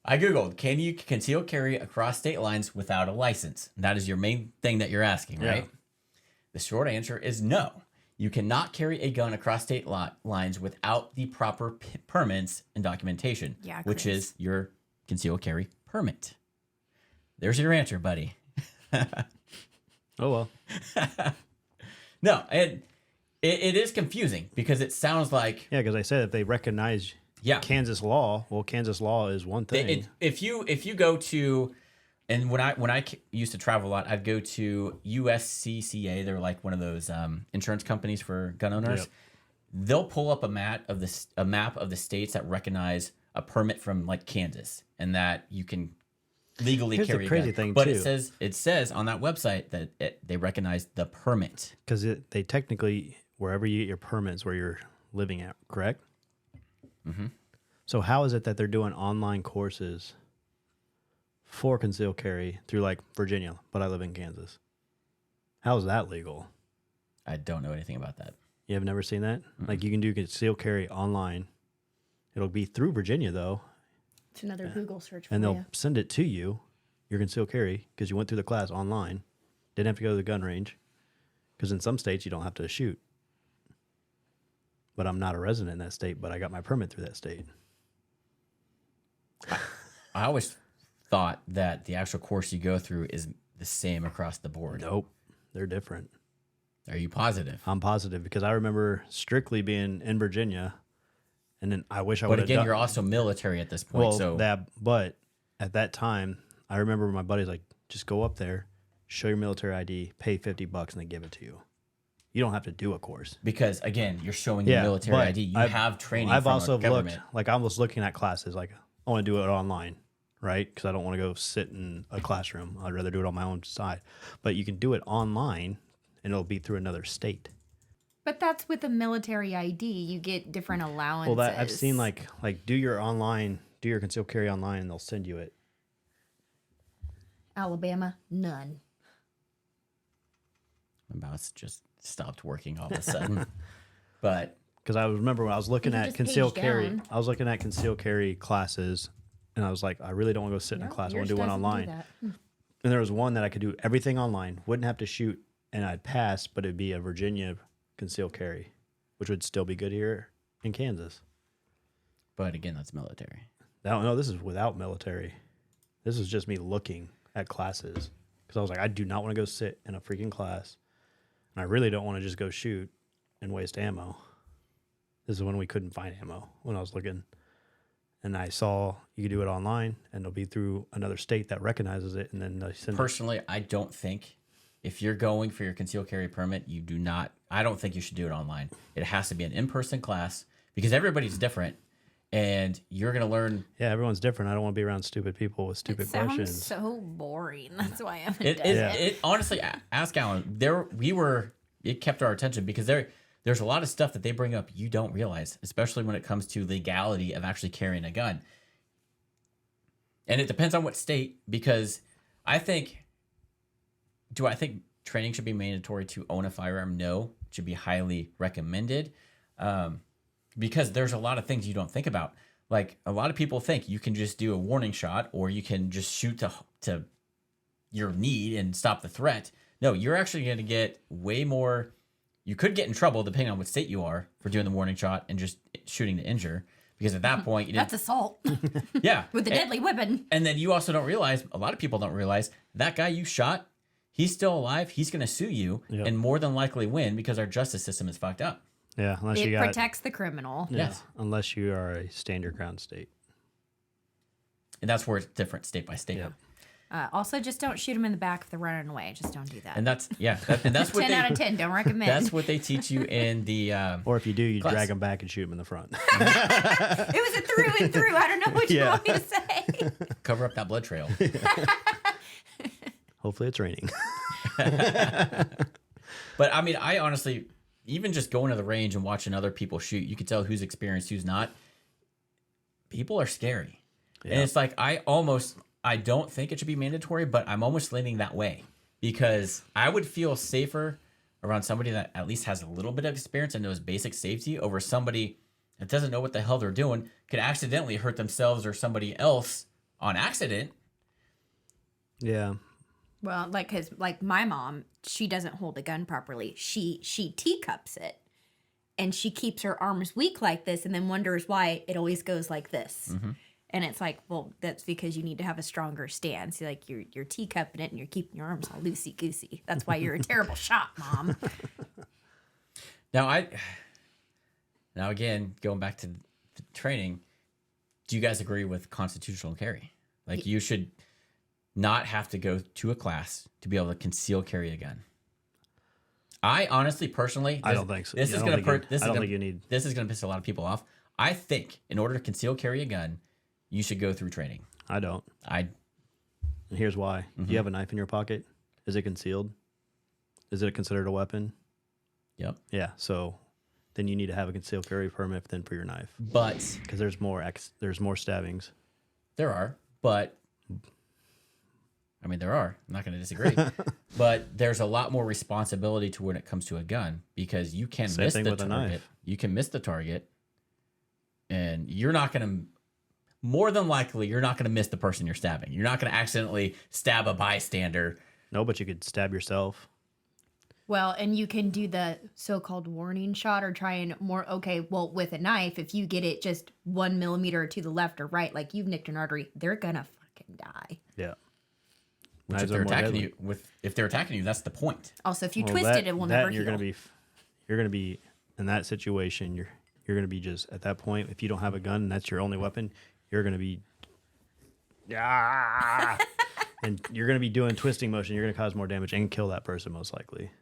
I Googled, can you conceal carry across state lines without a license? That is your main thing that you're asking, right? Yeah. The short answer is no. You cannot carry a gun across state lines without the proper permits and documentation, which is your concealed carry permit. There's your answer, buddy. Oh, well. No, it is confusing because it sounds like... Yeah, because I said if they recognize Kansas law, well, Kansas law is one thing. If you go to... And when I used to travel a lot, I'd go to USCCA. They're like one of those insurance companies for gun owners. Yep. They'll pull up a map of the states that recognize a permit from like Kansas, and that you can legally carry. Here's the crazy thing, but too. it says on that website that they recognize the permit because they technically, wherever you get your permits, where you're living at, correct? Mm-hmm. So how is it that they're doing online courses for concealed carry through like Virginia, but I live in Kansas. How is that legal? I don't know anything about that. You have never seen that? Like you can do concealed carry online. It'll be through Virginia though. It's another Google search for And they'll you. send it to you, your concealed carry, because you went through the class online. Didn't have to go to the gun range. Because in some states you don't have to shoot. But I'm not a resident in that state, but I got my permit through that state. I always thought that the actual course you go through is the same across the board. Nope. They're different. Are you positive? I'm positive because I remember strictly being in Virginia, and then I wish I would But have again, done. you're also military at this point. Well, but at that time, I remember my buddy's like, just go up there, show your military ID, pay $50, and they give it to you. You don't have to do a course. Because again, you're showing your military but ID. You have training. I've from also a government. looked, like I was looking at classes, like I want to do it online, right? Because I don't want to go sit in a classroom. I'd rather do it on my own side. But you can do it online, and it'll be through another state. But that's with a military ID. You get different allowances. Well, that I've seen like do your concealed carry online, and they'll send you it. Alabama, none. My mouse just stopped working all of a sudden. But Because I remember when I was looking You at just concealed page carry, down. I was looking at concealed carry classes, and I was like, I really don't want to go sit in a class. I want to do one online. And there was one that I could do everything online, wouldn't have to shoot, and I'd pass, but it'd be a Virginia concealed carry, which would still be good here in Kansas. again, that's military. No, this is without military. This is just me looking at classes because I was like, I do not want to go sit in a freaking class, and I really don't want to just go shoot and waste ammo. This is when we couldn't find ammo when I was looking, and I saw you could do it online, and it'll be through another state that recognizes it, and then they send Personally, I don't think if you're going for your concealed carry permit, I don't think you should do it online. It has to be an in-person class because everybody's different. And you're going to learn. Yeah, everyone's different. I don't want to be around stupid people with stupid questions. Sounds so boring. That's why I'm. It honestly, ask Alan. It kept our attention because there's a lot of stuff that they bring up you don't realize, especially when it comes to legality of actually carrying a gun. And it depends on what state, because do I think training should be mandatory to own a firearm? No, it should be highly recommended. Because there's a lot of things you don't think about. Like a lot of people think you can just do a warning shot or you can just shoot to your need and stop the threat. No, you're actually going to get way more. You could get in trouble depending on what state you are for doing the warning shot and just shooting to injure. Because at that point, That's assault. Yeah. With a deadly weapon. And then you also don't realize, a lot of people don't realize, that guy you shot, he's still alive. He's going to sue you and more than likely win because our justice system is fucked up. Yeah, unless It you got protects the criminal. yeah, Yes. unless you are a stand your ground state. And that's where it's different state by state. Yep. Also, just don't shoot them in the back if they're running away. Just don't do that. And that's what 10 out of 10. Don't recommend. That's what they teach you in the Or if you do, you class. drag them back and shoot them in the front. It was a through and through. I don't know what you Yeah. want me to say. cover up that blood trail. Hopefully it's raining. But I mean, I honestly, even just going to the range and watching other people shoot, you can tell who's experienced, who's not. People are scary. Yeah. And it's like, I don't think it should be mandatory, but I'm almost leaning that way because I would feel safer around somebody that at least has a little bit of experience and knows basic safety over somebody that doesn't know what the hell they're doing, could accidentally hurt themselves or somebody else on accident. Yeah. Well, because my mom, she doesn't hold a gun properly. She teacups it, and she keeps her arms weak like this, and then wonders why it always goes like this. Mm-hmm. And it's like, well, that's because you need to have a stronger stance. Like you're teacupping it, and you're keeping your arms all loosey goosey. That's why you're a terrible shot, Mom. Now again, going back to the training, do you guys agree with constitutional carry? Like you should not have to go to a class to be able to conceal carry a gun. I honestly, personally, I don't think so. This I is don't going think to piss a lot of people off. I think in order to conceal carry a gun, you should go through training. I don't. And here's why. Do you have a knife in your pocket? Is it concealed? Is it considered a weapon? Yep. Yeah. So then you need to have a concealed carry permit than for your knife. But Because there's more stabbings. there are, but I mean, there are. I'm not going to disagree. But there's a lot more responsibility to when it comes to a gun because you can miss the target. You can miss the target. And you're not going to, more than likely, you're not going to miss the person you're stabbing. You're not going to accidentally stab a bystander. No, but you could stab yourself. Well, and you can do the so-called warning shot or try and with a knife, if you get it just 1 millimeter to the left or right, like you've nicked an artery, they're going to fucking die. Yeah. Which if they're attacking you, that's the point. Also, if you twist it will never heal. You're gonna be in that situation. You're gonna be just at that point. If you don't have a gun and that's your only weapon, you're gonna be, and you're gonna be doing twisting motion. You're gonna cause more damage and kill that person most likely.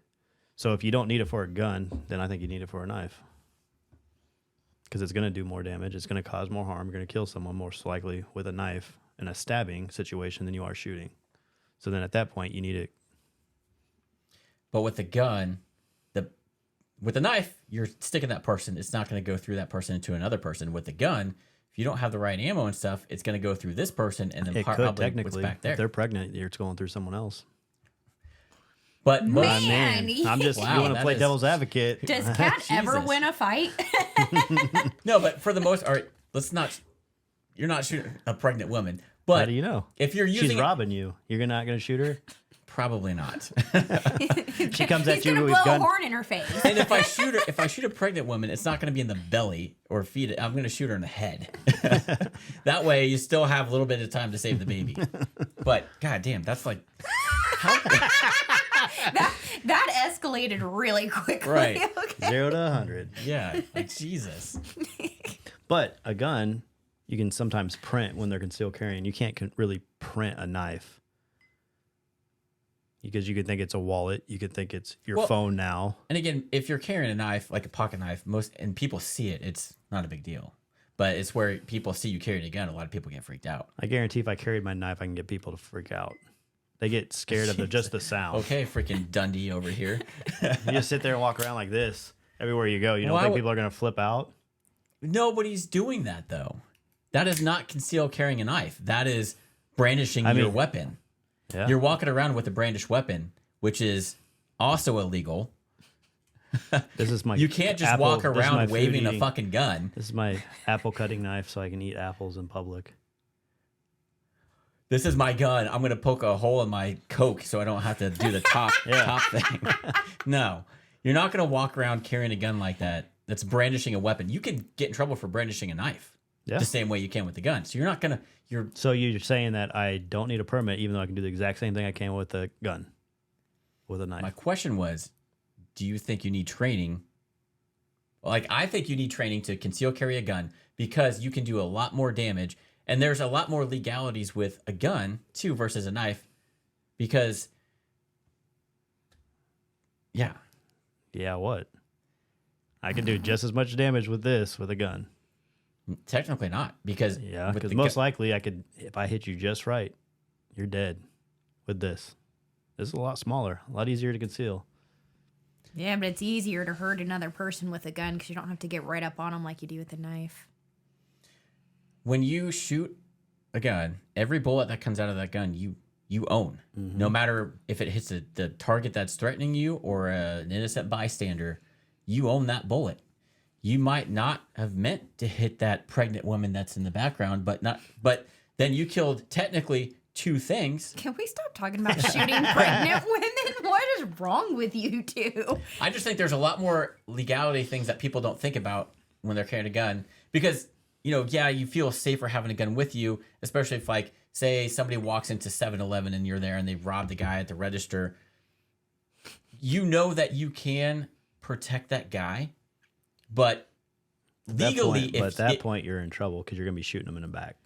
So if you don't need it for a gun, then I think you need it for a knife because it's gonna do more damage. It's gonna cause more harm. You're gonna kill someone most likely with a knife in a stabbing situation than you are shooting. So then at that point, you need it. But with the gun, with the knife, you're sticking that person. It's not going to go through that person into another person. With the gun, if you don't have the right ammo and stuff, it's going to go through this person and then probably what's back there. If they're pregnant, it's going through someone else. But I'm just you want to play devil's advocate. Does Cat ever win a fight? No, but for the most part, you're not shooting a pregnant woman. But how do you know? If you're using she's robbing you, you're not going to shoot her? Probably not. She comes at you with a blow a horn in her face. And if I shoot a pregnant woman, it's not going to be in the belly or feet. I'm going to shoot her in the head. That way, you still have a little bit of time to save the baby. But goddamn, that's like that escalated really quickly. Right, Okay. 0 to 100. Yeah, like Jesus. But a gun, you can sometimes print when they're concealed carrying. You can't really print a knife. Because you could think it's a wallet. You could think it's your phone now. And again, if you're carrying a knife, like a pocket knife, and people see it, it's not a big deal. But it's where people see you carrying a gun, a lot of people get freaked out. I guarantee if I carried my knife, I can get people to freak out. They get scared of just the sound. Okay, freaking Dundee over here. You just sit there and walk around like this everywhere you go. You don't think people are going to flip out? Nobody's doing that, though. That is not concealed carrying a knife. That is brandishing your weapon. Yeah. You're walking around with a brandished weapon, which is also illegal. This is my. You can't just walk around waving a fucking gun. This is my apple cutting knife, so I can eat apples in public. This is my gun. I'm gonna poke a hole in my Coke so I don't have to do the top thing. No, you're not gonna walk around carrying a gun like that. That's brandishing a weapon. You can get in trouble for brandishing a knife. Yeah. The same way you can with the gun. So you're not gonna. So you're saying that I don't need a permit, even though I can do the exact same thing I can with a gun, with a knife. My question was, do you think you need training? Like, I think you need training to conceal carry a gun because you can do a lot more damage, and there's a lot more legalities with a gun too versus a knife, because. Yeah. Yeah. What? I can do just as much damage with a gun. Technically not, because most likely I could, if I hit you just right, you're dead with this. This is a lot smaller, a lot easier to conceal. Yeah, but it's easier to hurt another person with a gun because you don't have to get right up on them like you do with a knife. When you shoot a gun, every bullet that comes out of that gun, you own. Mm-hmm. No matter if it hits the target that's threatening you or an innocent bystander, you own that bullet. You might not have meant to hit that pregnant woman that's in the background, but then you killed technically two things. Can we stop talking about shooting pregnant women? What is wrong with you two? I just think there's a lot more legality things that people don't think about when they're carrying a gun, because you feel safer having a gun with you, especially if, like, say somebody walks into 7-Eleven and you're there and they robbed the guy at the register. You know that you can protect that guy. But legally, at that point, you're in trouble because you're going to be shooting them in the back.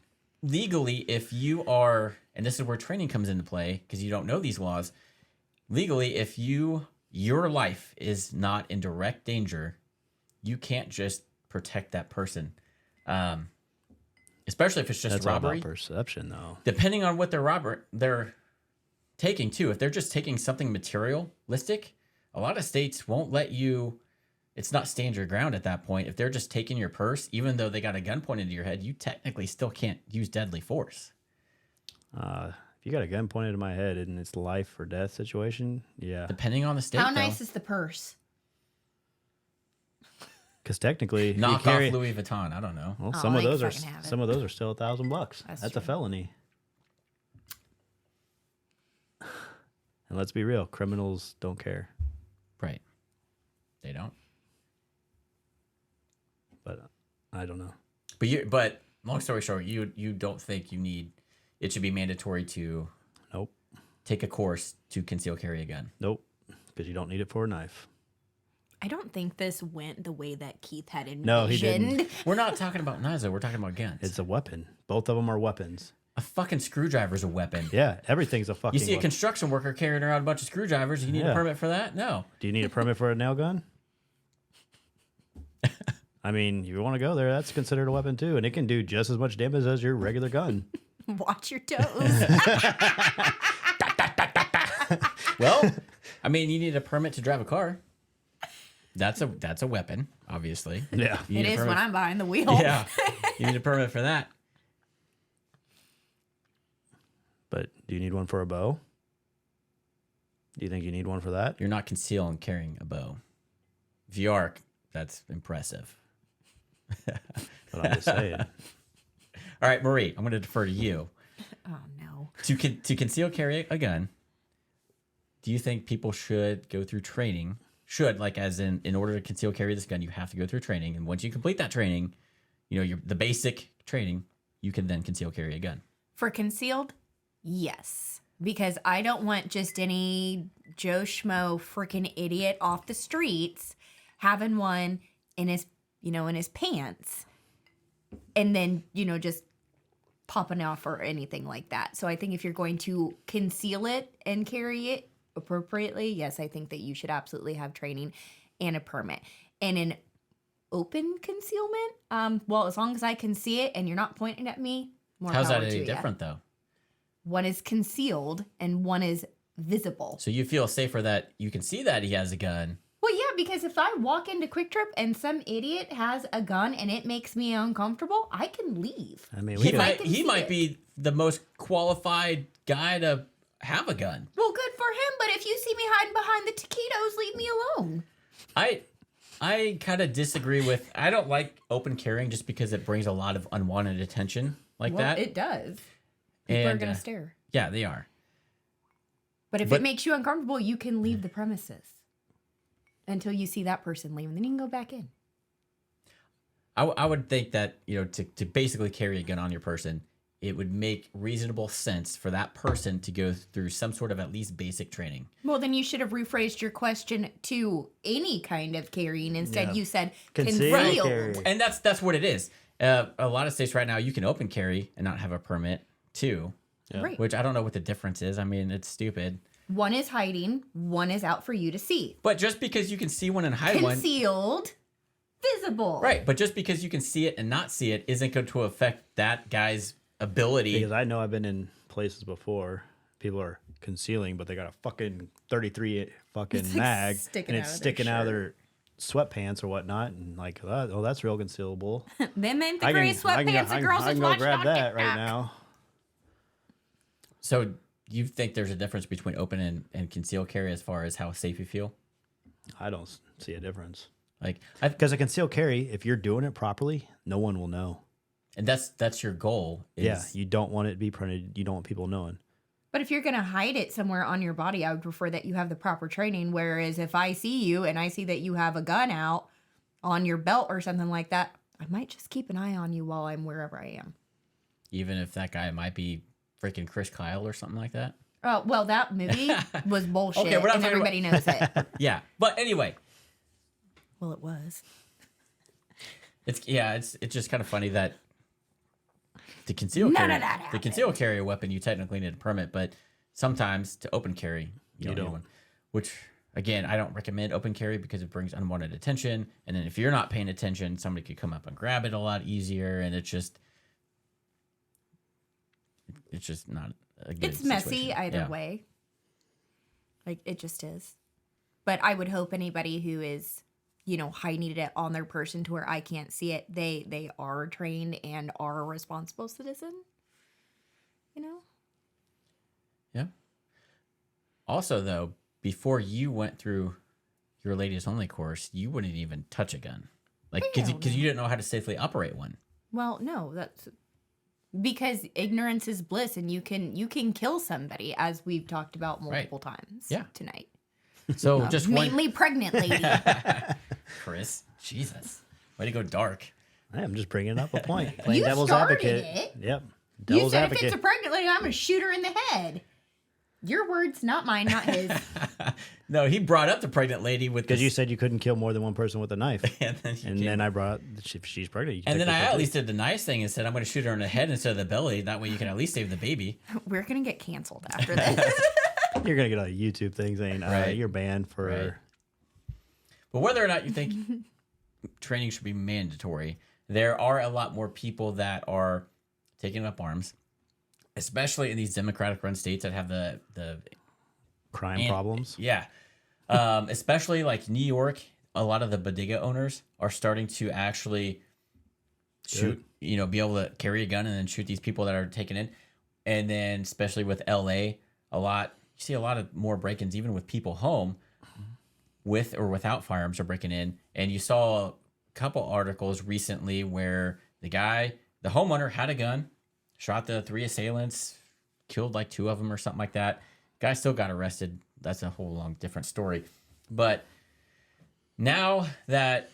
Legally, if you are, and this is where training comes into play because you don't know these laws. Legally, if your life is not in direct danger, you can't just protect that person. Especially if it's just robbery. All about perception, though. Depending on what they're taking too. If they're just taking something materialistic, a lot of states won't let you. It's not stand your ground at that point. If they're just taking your purse, even though they got a gun pointed to your head, you technically still can't use deadly force. If you got a gun pointed at my head and it's life or death situation, yeah. Depending on the state, How nice is the purse? Because technically, knock off Louis Vuitton. I don't know. Well, Oh, some of you those are fucking have it. some of those are still $1,000. That's a true. felony. And let's be real, criminals don't care. Right. They don't. But I don't know. But long story short, you don't think you need it should be mandatory to Nope. take a course to conceal carry a gun. Nope. Because you don't need it for a knife. I don't think this went the way that Keith had envisioned. No, he didn't. We're not talking about knives, though. We're talking about guns. It's a weapon. Both of them are weapons. A fucking screwdriver's a weapon. Yeah, everything's a fucking You see a weapon. construction worker carrying around a bunch of screwdrivers. You need a permit for that? No. Do you need a permit for a nail gun? I mean, if you want to go there, that's considered a weapon too, and it can do just as much damage as your regular gun. Watch your toes. Well, I mean, you need a permit to drive a car. That's a weapon, obviously. Yeah. You It need a is permit- when I'm behind the wheel. Yeah. You need a permit for that. But do you need one for a bow? Do you think you need one for that? You're not concealing carrying a bow. If you are, that's impressive. But I'm just saying. All right, Marie, I'm going to defer to you. Oh no. To conceal carry a gun, do you think people should go through training? Should, like, as in order to conceal carry this gun, you have to go through training. And once you complete that training, the basic training, you can then conceal carry a gun. For concealed, yes. Because I don't want just any Joe Schmo freaking idiot off the streets having one in his pants and then, just popping off or anything like that. So I think if you're going to conceal it and carry it appropriately, yes, I think that you should absolutely have training and a permit. And in open concealment, well, as long as I can see it and you're not pointing at me, more How's power that to any ya. different, though? One is concealed and one is visible. So you feel safer that you can see that he has a gun. Well, yeah, because if I walk into Quick Trip and some idiot has a gun and it makes me uncomfortable, I can leave. I mean, He we might, can he see might it. be the most qualified guy to have a gun. Well, good for him, but if you see me hiding behind the taquitos, leave me alone. I kind of disagree with. I don't like open carrying just because it brings a lot of unwanted attention like that. It does. People are And, going to stare. Yeah, they are. But if but- it makes you uncomfortable, you can leave the premises until you see that person leave, and then you can go back in. I would think that, to basically carry a gun on your person, it would make reasonable sense for that person to go through some sort of at least basic training. Well, then you should have rephrased your question to any kind of carrying. Instead, Yeah. you said Concealed concealed. carry. And that's what it is. A lot of states right now, you can open carry and not have a permit too, Yeah. Right. which I don't know what the difference is. I mean, it's stupid. One is hiding, one is out for you to see. But just because you can see one and hide one, Concealed, visible. right? But just because you can see it and not see it isn't going to affect that guy's ability. Because I know I've been in places before. People are concealing, but they got a fucking 33 fucking It's like mag, sticking and it's out of their sticking out of shirt. their sweatpants or whatnot, and like, oh, that's real concealable. Them ain't the I gray can sweatpants the girls I is can go watching grab on that right TikTok. now. So you think there's a difference between open and concealed carry as far as how safe you feel? I don't see a difference. Like, Because a concealed carry, if you're doing it properly, no one will know. and that's your goal. Yeah, you don't want it to be printed. You don't want people knowing. But if you're going to hide it somewhere on your body, I would prefer that you have the proper training. Whereas if I see you and I see that you have a gun out on your belt or something like that, I might just keep an eye on you while I'm wherever I am. Even if that guy might be freaking Chris Kyle or something like that. Oh, well, that movie was bullshit, Okay, we're not and talking everybody knows it. Yeah, but anyway, Well, it was. it's just kind of funny that to conceal None carry, of that to happened. conceal carry a weapon, you technically need a permit, but sometimes to open carry, you don't need don't. one. Which again, I don't recommend open carry because it brings unwanted attention, and then if you're not paying attention, somebody could come up and grab it a lot easier, and it's just not a good It's messy situation. either Yeah. way. Like, it just is. But I would hope anybody who is, hiding it on their person to where I can't see it, they are trained and are a responsible citizen. Yeah. Also, though, before you went through your ladies only course, you wouldn't even touch a gun, like because you didn't know how to safely operate one. Well, no, that's because ignorance is bliss, and you can kill somebody, as we've talked about multiple times tonight. So just mainly pregnant lady. Chris, Jesus, way to go dark. I'm just bringing up a point. Playing You devil's started advocate. it. Yep. You Devil's said advocate. if it's a pregnant lady, I'm gonna shoot her in the head. Your words, not mine, not his. No, he brought up the pregnant lady with because you said you couldn't kill more than one person with a knife, and then I brought if she's pregnant. You can and then I take at least did the nice thing and said I'm going to shoot her in the head instead of the belly. That way you can at least save the baby. We're gonna get canceled after this. You're gonna get a YouTube thing saying you're banned for. Right. But whether or not you think training should be mandatory, there are a lot more people that are taking up arms, especially in these Democratic-run states that have the crime problems. Yeah. Especially like New York, a lot of the bodega owners are starting to actually shoot, be able to carry a gun and then shoot these people that are taken in. And then especially with LA, you see a lot of more break-ins even with people home with or without firearms are breaking in. And you saw a couple articles recently where the homeowner had a gun, shot the 3 assailants, killed like 2 of them or something like that. Guy still got arrested. That's a whole long different story. But now that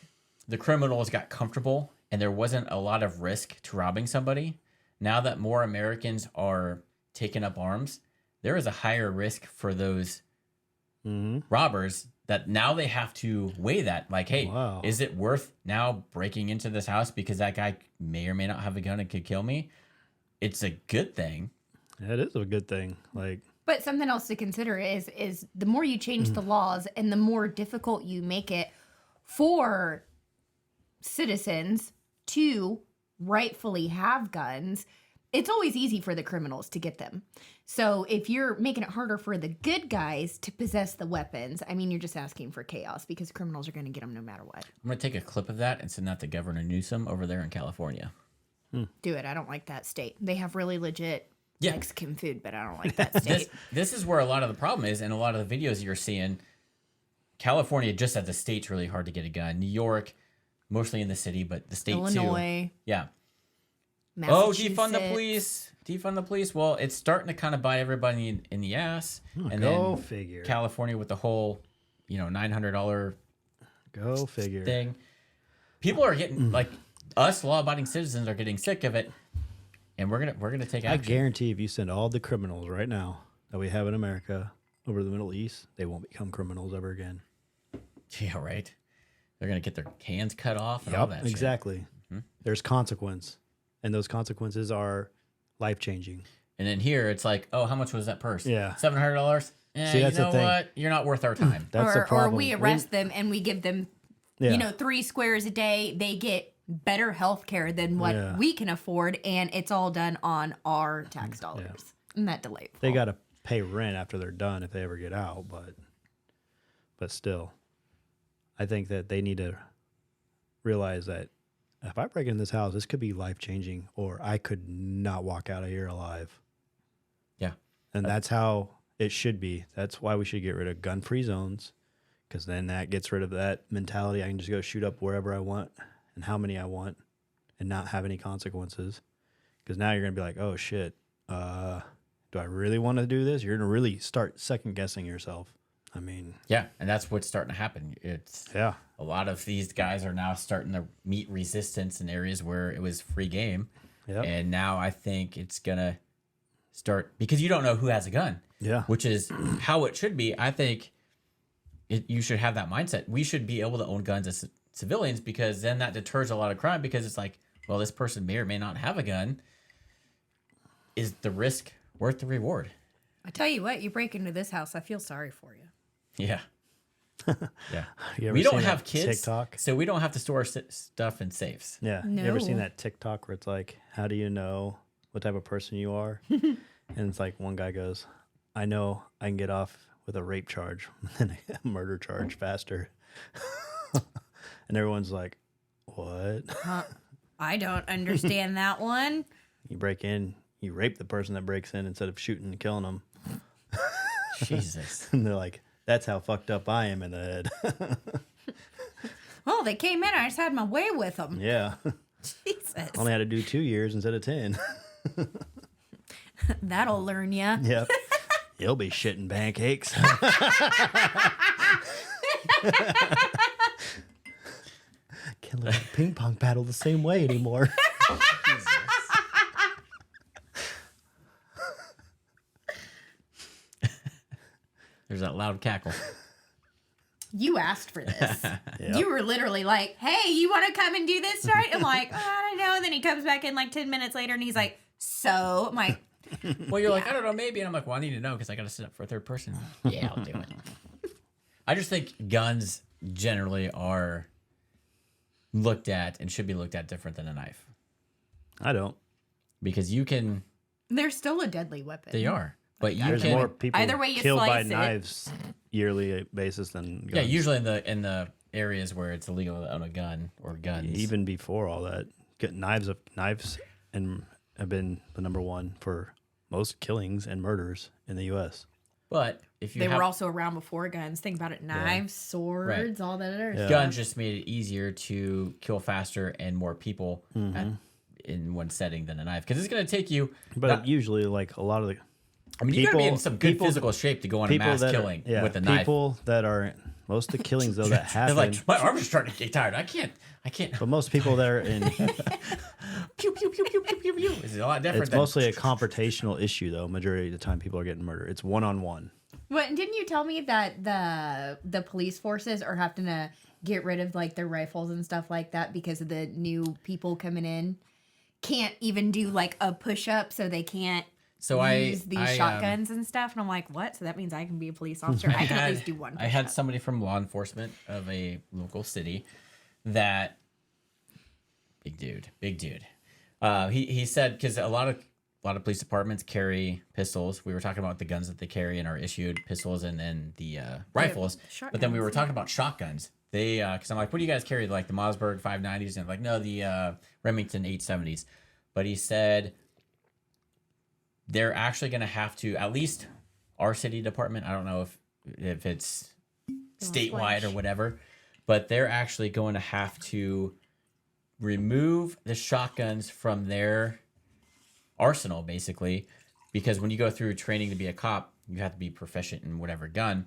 the criminals got comfortable and there wasn't a lot of risk to robbing somebody, now that more Americans are taking up arms, there is a higher risk for those robbers that now they have to weigh that. Like, hey, is it worth now breaking into this house because that guy may or may not have a gun and could kill me? It's a good thing. It is a good thing. But something else to consider is the more you change the laws and the more difficult you make it for citizens to rightfully have guns, it's always easy for the criminals to get them. So if you're making it harder for the good guys to possess the weapons, I mean, you're just asking for chaos because criminals are going to get them no matter what. I'm going to take a clip of that and send that to Governor Newsom over there in California. Do it. I don't like that state. They have really legit Mexican food, but I don't like that state. This is where a lot of the problem is, and a lot of the videos you're seeing. California, just as a state's really hard to get a gun. New York, mostly in the city, but the state Illinois, too. Yeah. Defund the police. Defund the police. Well, it's starting to kind of bite everybody in the ass. And go figure. California with the whole, $900 go figure thing. People are getting like us law-abiding citizens are getting sick of it. And we're gonna take action. I guarantee if you send all the criminals right now that we have in America over to the Middle East, they won't become criminals ever again. Yeah, right. They're gonna get their hands cut off and all that. Exactly. Mm-hmm. There's consequence, and those consequences are life-changing. And then here it's like, oh, how much was that purse? Yeah, $700. See, that's you know what? You're not worth our time. That's the problem. Or we arrest them and we give them, 3 squares a day. They get better health care than what we can afford, and it's all done on our tax dollars. Yeah. Isn't that delightful? They got to pay rent after they're done if they ever get out, but still, I think that they need to realize that if I break into this house, this could be life-changing, or I could not walk out of here alive. Yeah. And that's how it should be. That's why we should get rid of gun-free zones, because then that gets rid of that mentality. I can just go shoot up wherever I want and how many I want and not have any consequences. Because now you're going to be like, oh, shit, do I really want to do this? You're going to really start second-guessing yourself. I mean... Yeah, and that's what's starting to happen. It's a lot of these guys are now starting to meet resistance in areas where it was free game. Yep. And now I think it's going to start... Because you don't know who has a gun. Yeah. Which is how it should be. I think you should have that mindset. We should be able to own guns as civilians, because then that deters a lot of crime, because it's like, well, this person may or may not have a gun. Is the risk worth the reward? I tell you what, you break into this house, I feel sorry for you. Yeah. Yeah. We don't have kids, TikTok? So we don't have to store stuff in safes. Yeah. No. You ever seen that TikTok where it's like, how do you know what type of person you are? And it's like one guy goes, I know I can get off with a rape charge and a murder charge faster. And everyone's like, what? I don't understand that one. You break in, you rape the person that breaks in instead of shooting and killing them. Jesus. And they're like, that's how fucked up I am in the head. Well, they came in. I just had my way with them. Yeah. Jesus. Only had to do 2 years instead of 10. That'll learn ya. Yep. You'll be shitting pancakes. Can't let the ping pong paddle the same way anymore. There's that loud cackle. You asked for this. Yep. You were literally like, hey, you want to come and do this tonight? I'm like, oh, I don't know. And then he comes back in like 10 minutes later and he's like, so? I'm like, Well, you're like, I don't know, maybe. And I'm like, well, I need to know because I got to sit up for a third person. Yeah, I'll do it. I just think guns generally are looked at and should be looked at different than a knife. I don't. Because you can... they're still a deadly weapon. They are. But you There's can... more people Either way you killed by slice it. knives yearly basis than guns. Yeah, usually in the areas where it's illegal to own a gun or guns. Even before all that, knives and have been the number one for most killings and murders in the U.S. But if you They have... were also around before guns. Think about it. Knives, swords, all that other stuff. Guns just made it easier to kill faster and more people in one setting than a knife. Because it's going to take you... But usually, like a lot of the... I mean, you got to be in people- some good people- physical shape to go on a mass that killing are, with a knife. People that are... Most of the killings, though, that They're happen... like, my arms are starting to get tired. I can't. But most people that are in... Pew, pew, pew, pew, pew, pew, pew. It's a lot different It's than... mostly a confrontational issue, though. Majority of the time, people are getting murdered. It's one-on-one. What, didn't you tell me that the police forces are having to get rid of like their rifles and stuff like that because of the new people coming in? Can't even do like a push-up, so they can't use these shotguns and stuff. And I'm like, what? So that means I can be a police officer. I can at least do one push-up. I had somebody from law enforcement of a local city that... Big dude. He said, because a lot of police departments carry pistols. We were talking about the guns that they carry and are issued pistols and then the rifles. But then we were talking about shotguns. They, because I'm like, what do you guys carry? Like the Mossberg 590s? And like, no, the Remington 870s. But he said they're actually going to have to, at least our city department, I don't know if it's statewide or whatever, but they're actually going to have to remove the shotguns from their arsenal, basically, because when you go through training to be a cop, you have to be proficient in whatever gun.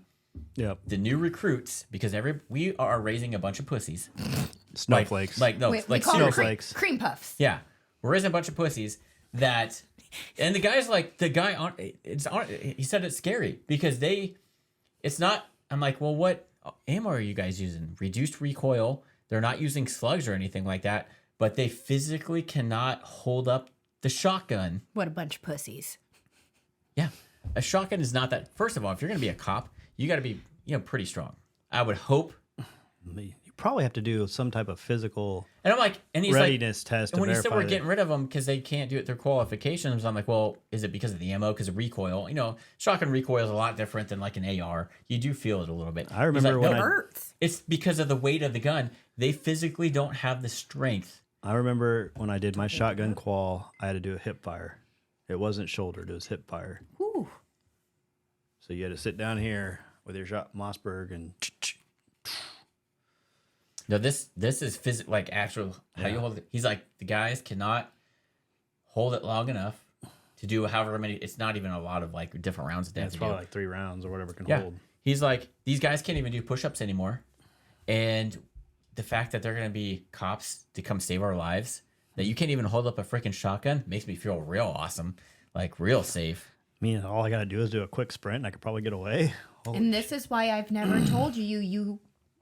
Yep. The new recruits, because we are raising a bunch of pussies. Snowflakes. We call them snowflakes. cream puffs. Yeah, we're raising a bunch of pussies that, and the guy's like, he said it's scary because it's not, I'm like, well, what ammo are you guys using? Reduced recoil. They're not using slugs or anything like that, but they physically cannot hold up the shotgun. What a bunch of pussies. Yeah. A shotgun is not that. First of all, if you're going to be a cop, you got to be, pretty strong. I would hope. You probably have to do some type of physical And I'm like, and he's readiness test. and when he said we're that- getting rid of them because they can't do it through qualifications, I'm like, well, is it because of the ammo? Because of recoil? Shotgun recoil is a lot different than like an AR. You do feel it a little bit. I remember when It hurts. It's because of the weight of the gun. They physically don't have the strength. I remember when I did my shotgun qual, I had to do a hip fire. It wasn't shouldered; it was hip fire. Whew. So you had to sit down here with your shot Mossberg and. No, this is like actual how you hold it. He's like, the guys cannot hold it long enough to do however many. It's not even a lot of like different rounds that they have It's to probably do. like 3 rounds or whatever can Yeah. hold. He's like, these guys can't even do push-ups anymore. And the fact that they're going to be cops to come save our lives, that you can't even hold up a freaking shotgun, makes me feel real awesome. Like, real safe. I mean, all I got to do is do a quick sprint and I could probably get away. And this is why I've never told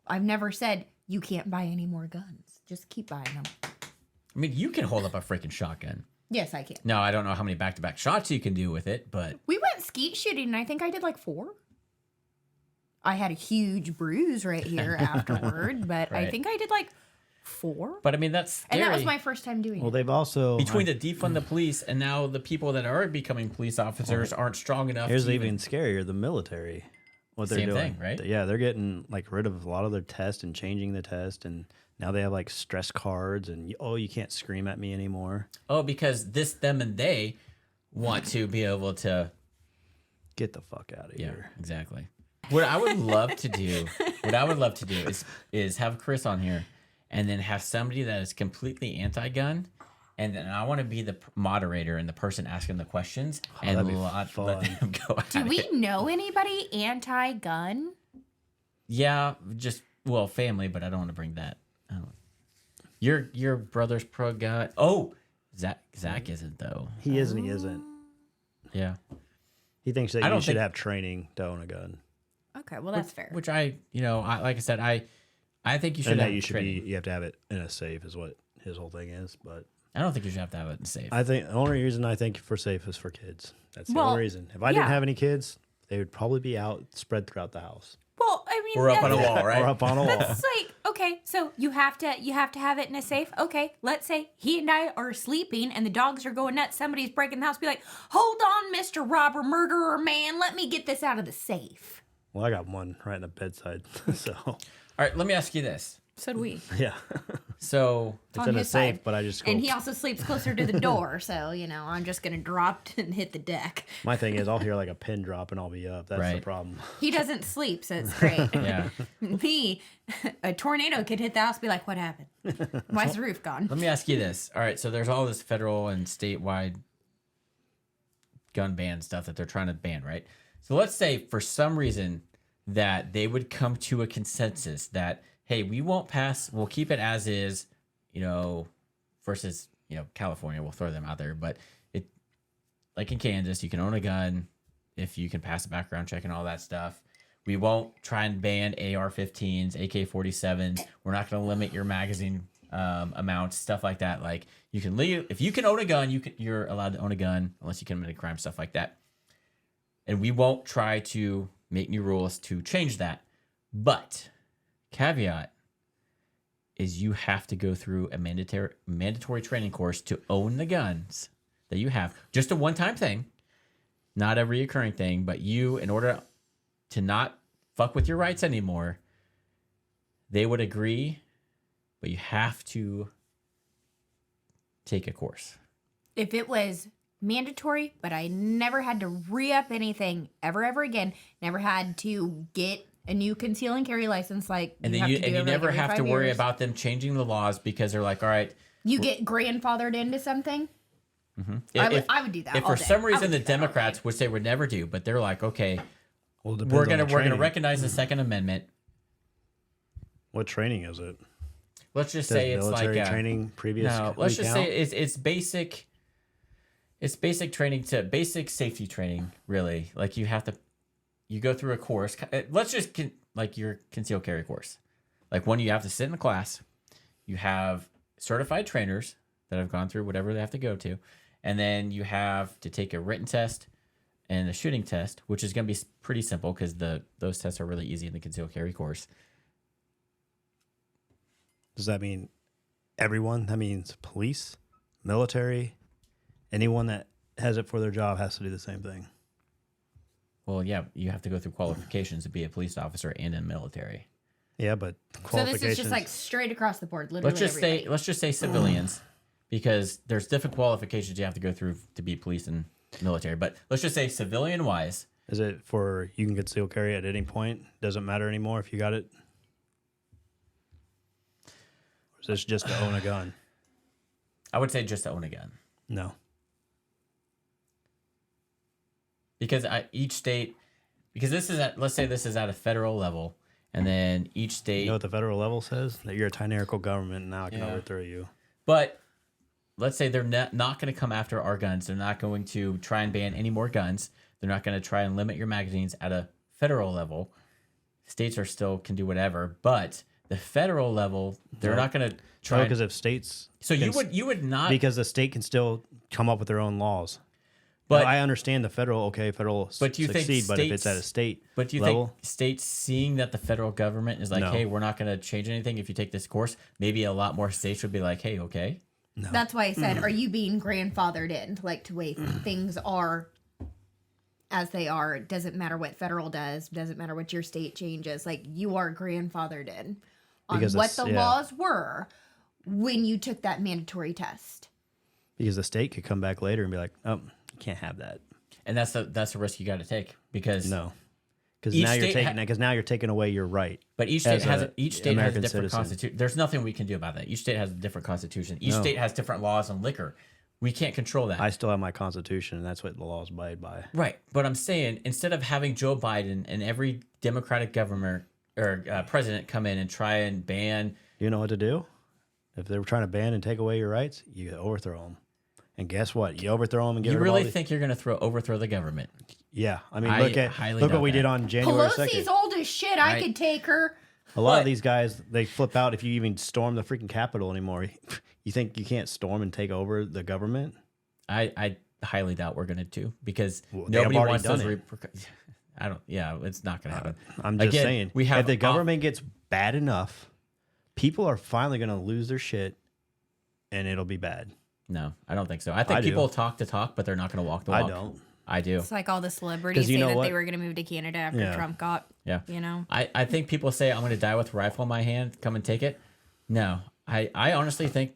I've never said you can't buy any more guns. Just keep buying them. I mean, you can hold up a freaking shotgun. Yes, I can. Now, I don't know how many back-to-back shots you can do with it, but... We went skeet shooting, and I think I did like 4. I had a huge bruise right here afterward, but I Right. think I did like 4. But, I mean, that's scary. And that was my first time doing Well, it. they've also Between the defund the police and now the people that are becoming police officers aren't strong enough here's to even scarier: the military. What they're Same doing, thing, right? Yeah, they're getting like rid of a lot of their tests and changing the test, and now they have like stress cards, and you can't scream at me anymore. Oh, because this, them, and they want to be able to Get the fuck out of here. Exactly. What I would love to do is have Chris on here and then have somebody that is completely anti-gun. And then I want to be the moderator and the person asking the questions and let them go at Do we know anybody anti-gun? Yeah, family, but I don't want to bring that. Oh. Your brother's pro guy. Oh, Zach isn't though. He is and he isn't. Yeah. He thinks that you should have training to own a gun. Okay, well that's fair. Which like I said, I think you should and have that you should training. you have to have it in a safe is what his whole thing is, but I don't think you should have to have it safe. I think the only reason I think for safe is for kids. That's the only reason. If I didn't have any kids, they would probably be out spread throughout the house. Well, I mean, we're up on a wall, right? Or up on a wall. It's like, okay, so you have to have it in a safe. Okay, let's say he and I are sleeping and the dogs are going nuts. Somebody's breaking the house. Be like, hold on, Mr. Robber Murderer Man, let me get this out of the safe. Well, I got one right in the bedside. So, all right, let me ask you this. So do we. Yeah. So it's in a safe, but I just go. And he also sleeps closer to the door, so I'm just gonna drop and hit the deck. My thing is, I'll hear like a pin drop and I'll be up. That's the Right. problem. He doesn't sleep, so it's great. Yeah. Me, a tornado could hit the house, be like, what happened? Why's the roof gone? Let me ask you this. All right, so there's all this federal and statewide gun ban stuff that they're trying to ban, right? So let's say for some reason that they would come to a consensus that, hey, we'll keep it as is, versus, California, we'll throw them out there. But it, like in Kansas, you can own a gun if you can pass a background check and all that stuff. We won't try and ban AR-15s, AK-47s. We're not going to limit your magazine amounts, stuff like that. Like you can leave, if you can own a gun, you're allowed to own a gun unless you commit a crime, stuff like that. And we won't try to make new rules to change that. But caveat is you have to go through a mandatory training course to own the guns that you have. Just a one-time thing, not a reoccurring thing, but you, in order to not fuck with your rights anymore, they would agree, but you have to take a course. If it was mandatory, but I never had to re-up anything ever again, never had to get a new conceal and carry license, and you never have to worry about them changing the laws because they're like, all right, you get grandfathered into something. Mm-hmm. I would do that. If for some reason the Democrats, which they would never do, but they're like, okay, we're gonna recognize the Second Amendment. What training is it? Let's just say it's like training. Previous. No, let's just say it's basic. It's basic training to basic safety training. Really, like you go through a course. Let's just like your concealed carry course. Like one, you have to sit in the class. You have certified trainers that have gone through whatever they have to go to. And then you have to take a written test and a shooting test, which is going to be pretty simple because those tests are really easy in the concealed carry course. Does that mean everyone? That means police, military, anyone that has it for their job has to do the same thing. Well, yeah, you have to go through qualifications to be a police officer and in the military. Yeah, but So qualifications. this is just like straight across the board. Literally, let's just say civilians, because there's different qualifications you have to go through to be police and military. But let's just say civilian wise. Is it for you can conceal carry at any point? Doesn't matter anymore if you got it. Or is this just to own a gun? I would say just to own a gun. No. Because each state, because let's say this is at a federal level, and then each state. You know what the federal level says? That you're a tyrannical government, and now I can overthrow you. But let's say they're not going to come after our guns. They're not going to try and ban any more guns. They're not going to try and limit your magazines at a federal level. States can do whatever, but the federal level, they're not going to try. Because if states. So you would not, because the state can still come up with their own laws. But now, I understand the federal but do you succeed, think but if it's at a state but do you level, think states seeing that the federal government is like, No. hey, we're not going to change anything if you take this course, maybe a lot more states would be like, hey, okay. No. That's why I said, are you being grandfathered in? Like, to way things are as they are. It doesn't matter what federal does. Doesn't matter what your state changes. Like, you are grandfathered in on Because what the yeah. laws were when you took that mandatory test. Because the state could come back later and be like, oh, you can't have that. And that's the risk you got to take, because No, because Each now you're state taking because now you're taking away your right. but each state as has a each state has a American different citizen. constitution. There's nothing we can do about that. Each state has a different constitution. Each No. state has different laws on liquor. We can't control that. I still have my constitution, and that's what the laws abide by. Right, but I'm saying instead of having Joe Biden and every Democratic government or president come in and try and ban, You know what to do? If they were trying to ban and take away your rights, you overthrow them. And guess what? You overthrow them and get you rid of all really the- think you're going to overthrow the government? Yeah, I mean, I look highly what doubt we that. did on January Pelosi's 2nd. old as shit. I Right. could take her. A lot But- of these guys, they flip out if you even storm the freaking Capitol anymore. You think you can't storm and take over the government? I highly doubt we're going to do because Well, they have nobody already wants done those it. repercussions. I don't. Yeah, it's not going to happen. I'm just Again, saying, we have if the government gets bad enough, people are finally going to lose their shit, and it'll be bad. No, I don't think so. I think I do. people talk the talk, but they're not going to walk the I walk. don't. I do. It's like all the celebrities 'Cause you say know that what? they were going to move to Canada after Yeah. Trump got, Yeah. you know. I think people say I'm going to die with a rifle in my hand. Come and take it. No, I honestly think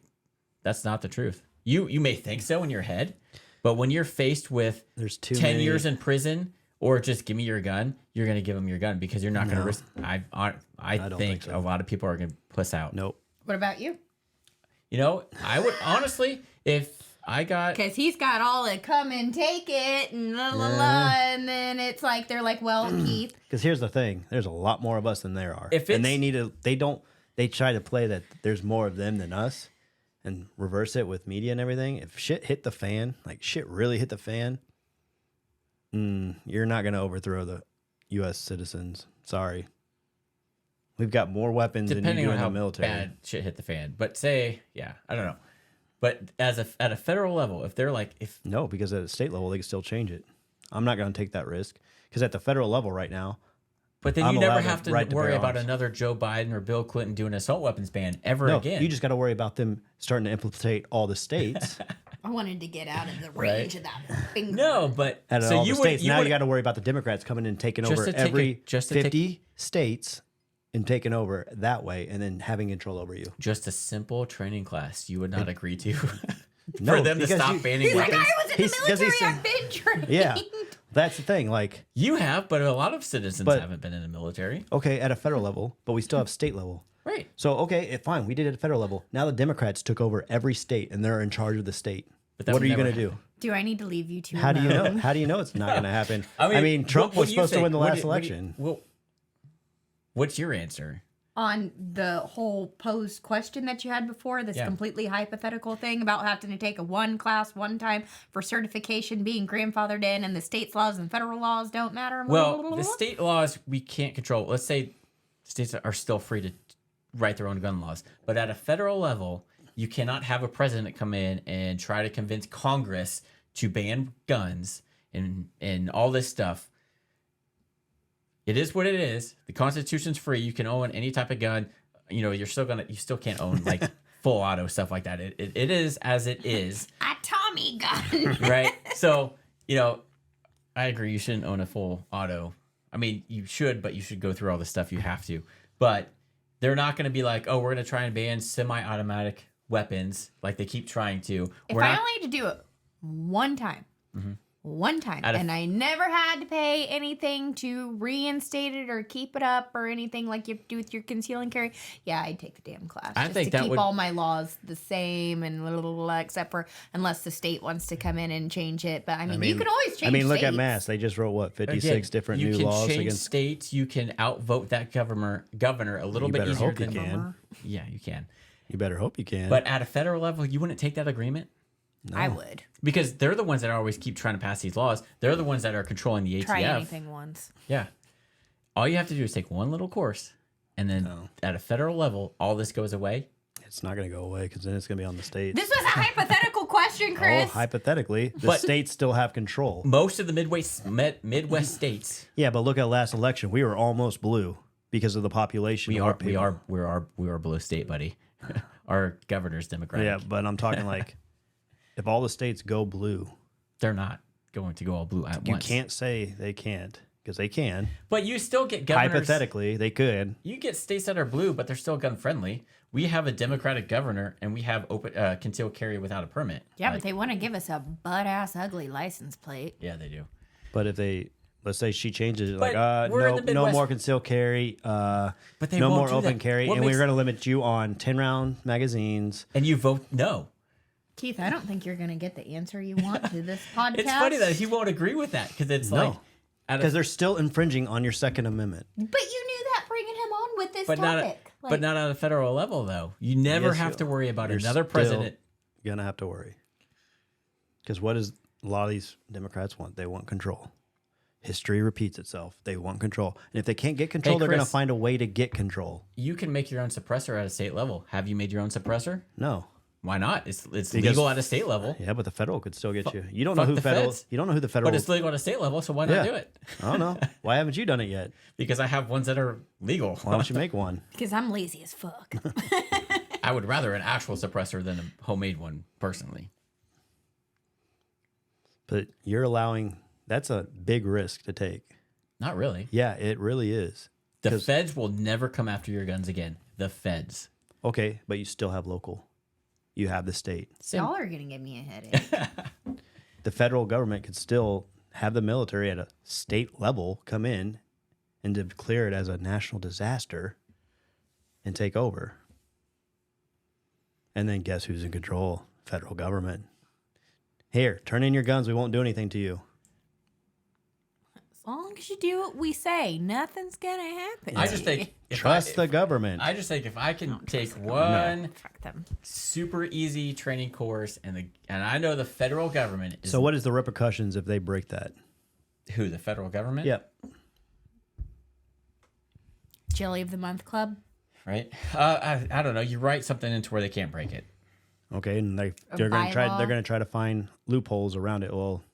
that's not the truth. You may think so in your head, but when you're faced with There's too 10 many- years in prison or just give me your gun, you're going to give them your gun because you're not going to risk. I don't think think so. a lot of people are going to puss out. Nope. What about you? You know, I would honestly, if I got Because he's got all the come and take it and la la la, and then it's like they're like, well, Keith, Because here's the thing: there's a lot more of us than there are, If and they it's- need to. They don't. They try to play that there's more of them than us, and reverse it with media and everything. If shit hit the fan, like shit really hit the fan, you're not gonna overthrow the U.S. citizens. Sorry, we've got more weapons than you depending do on in how the military. bad shit hit the fan. But say, yeah, I don't know. But at a federal level, if they're like, if No, because at a state level they can still change it. I'm not gonna take that risk because at the federal level right now, but then I'm you never allowed the have to right to worry bear about arms. another Joe Biden or Bill Clinton doing an assault weapons ban ever no, again. you just got to worry about them starting to infiltrate all the states. I wanted to get out of the Right. range of that finger. no, but Out of so all you the would states. Now you got to worry about the Democrats coming in and taking Just over to take every just to take- 50 states and taking over that way and then having control over you. just a simple training class you would not agree to No, for them to because stop you- banning He's like, weapons. I was in the He's- 'cause military. he's- I've been trained. Yeah. That's the thing. Like, You have, but a lot of citizens But- haven't been in the military. okay, at a federal level, but we still have state level. Right. So, okay, fine, we did it at federal level. Now the Democrats took over every state and they're in charge of the state. But that What would are you never going to do? Do I need to leave you two How do you alone? know? How do you know it's not going to happen? I mean, Trump what was do you supposed to think? win the What do last you- what do you- election. well, what's your answer? On the whole posed question that you had before, this Yeah. completely hypothetical thing about having to take a one class one time for certification being grandfathered in and the state's laws and federal laws don't matter. Well, the state laws we can't control. Let's say states are still free to write their own gun laws, but at a federal level, you cannot have a president come in and try to convince Congress to ban guns and all this stuff. It is what it is. The Constitution's free. You can own any type of gun. You know, you still can't own like full auto stuff like that. It is as it is. A Tommy gun. Right? So, you know, I agree. You shouldn't own a full auto. I mean, you should, but you should go through all the stuff you have to. But they're not going to be like, oh, we're going to try and ban semi-automatic weapons like they keep trying to. If We're I not, only had to do it one time, Out of- and I never had to pay anything to reinstate it or keep it up or anything like you have to do with your conceal and carry, yeah, I'd take the damn class. I just think to that keep would- all my laws the same and blah, blah, blah, except for unless the state wants to come in and change it. But I mean, you can always change. I mean, look at states. Mass. They just wrote what 56 again, different you new can laws change against. states. You can outvote that governor a little You bit better easier hope you than can. Yeah, you can. You better hope you can. But at a federal level, you wouldn't take that agreement I would because they're the ones that always keep trying to pass these laws. They're the ones that are controlling the ATF. try anything once. Yeah. All you have to do is take one little course, and then at a federal level, all this goes away. it's not going to go away because then it's going to be on the states. This was a hypothetical question, Chris. Oh, hypothetically, the But- states still have control. Most of the Midwest states, Yeah, but look at last election. We were almost blue because of the population. we of our are people. we are a blue state, buddy. Our governor's Democratic. Yeah, but I'm talking like if all the states go blue, They're not going to go all blue at you once. can't say they can't because they can. But you still get governors. Hypothetically, they could. You get states that are blue, but they're still gun friendly. We have a Democratic governor, and we have open concealed carry without a permit. Yeah, Like, but they want to give us a butt ass ugly license plate. yeah, they do. But if they let's say she changes it, But like, we're in the no Midwest. more concealed carry, But they no won't more do open that. carry, What and we're makes- going to limit you on 10-round magazines. And you vote no. Keith, I don't think you're going to get the answer you want to this podcast. It's funny that he won't agree with that because it's No. like, Because they're still infringing on your Second Amendment. But you knew that bringing him on with this but topic. not on a federal level though. You never Yes, have you- to worry about you're another still president. Going to have to worry. Because what does a lot of these Democrats want? They want control. History repeats itself. They want control. And if they can't get control, they're going to Chris. find a way to get control. You can make your own suppressor at a state level. Have you made your own suppressor? No. Why not? It's Because- legal at a state level. Yeah, but the federal could still get you. You don't know fuck who the federal. feds. You don't know who the federal. But it's legal at a state level, so why not Yeah. do it? I don't know. Why haven't you done it yet? Because I have ones that are legal. Why don't you make one? Because I'm lazy as fuck. I would rather an actual suppressor than a homemade one, personally. But you're allowing. That's a big risk to take. Not really. Yeah, it really is. The 'Cause- feds will never come after your guns again. The feds. Okay, but you still have local. You have the state. Y'all are going to give me a headache. The federal government could still have the military at a state level come in and declare it as a national disaster and take over. And then guess who's in control? Federal government. Here, turn in your guns. We won't do anything to you. As long as you do what we say, nothing's going to happen. I just think Trust the government. I just think if I can Don't take trust the one Fuck them. super easy training course and I know the federal government is So what is the repercussions if they break that? who, the federal government? Yep. Jelly of the Month Club. Right? I don't know. You write something into where they can't break it. Okay, and they're going to bylaw? they're going to try to find loopholes around it. Well,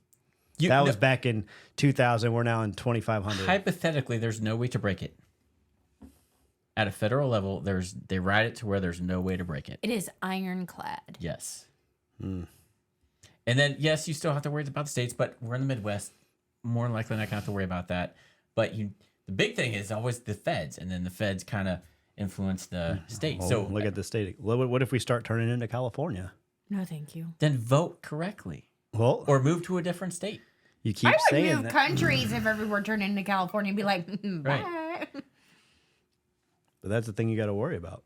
You, that no, was back in 2000. We're now in 2500. hypothetically, there's no way to break it. At a federal level, they write it to where there's no way to break it. It is ironclad. Yes. And then, yes, you still have to worry about the states, but we're in the Midwest. More than likely not going to have to worry about that. But the big thing is always the feds, and then the feds kind of influence the state. Oh, So look at the state. What if we start turning into California? No, thank you. then vote correctly Well, or move to a different state. you keep I would saying move that. countries if everyone turned into California and be like, bye. Right. But that's the thing you got to worry about.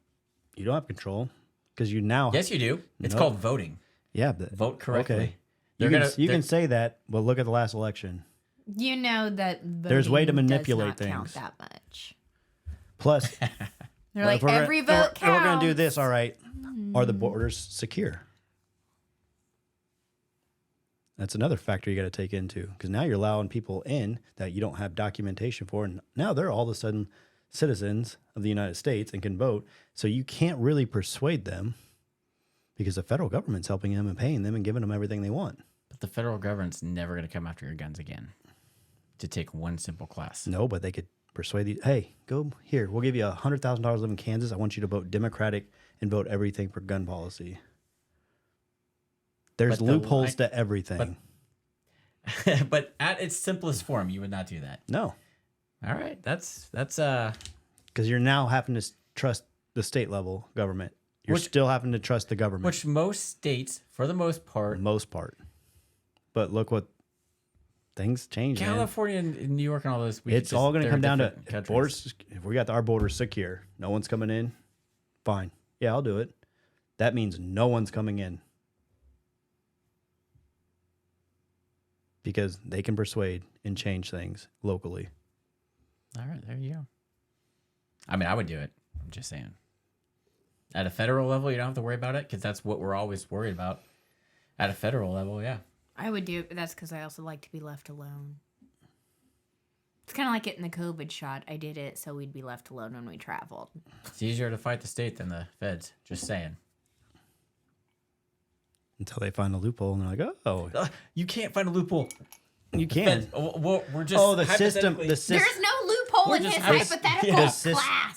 You don't have control because you now. Yes, you do. It's No. called voting. Yeah. But, Vote correctly. Okay. They're You gonna- can say that, but look at the last election. You know that There's a way to voting manipulate does not count things. that much. Plus, They're well, like, if we're every gonna, vote if we're going to do counts. this, all right. Are the borders secure? That's another factor you got to take into because now you're allowing people in that you don't have documentation for, and now they're all of a sudden citizens of the United States and can vote. So you can't really persuade them because the federal government's helping them and paying them and giving them everything they want. But the federal government's never going to come after your guns again to take one simple class. No, but they could persuade you. Hey, go here. We'll give you $100,000 live in Kansas. I want you to vote Democratic and vote everything for gun policy. There's But the loopholes to everything. But at its simplest form, you would not do that. No, All right, that's because you're now having to trust the state level government. You're Which- still having to trust the government, which most states, for the most for part, the most part. But look what things change. Man. California and New York and all those. It's all going to they're come down to different if countries. borders. If we got our borders secure, no one's coming in. Fine, yeah, I'll do it. That means no one's coming in because they can persuade and change things locally. All right, there you go. I mean, I would do it. I'm just saying. At a federal level, you don't have to worry about it because that's what we're always worried about. At a federal level, yeah. I would do it, but that's because I also like to be left alone. It's kind of like getting the COVID shot. I did it so we'd be left alone when we traveled. It's easier to fight the state than the feds. Just saying. Until they find a loophole and they're like, oh, You can't find a loophole. you can. Feds, we're just Oh, the system. hypothetically- The system. There's no loophole We're in just his hypos- hypothetical class.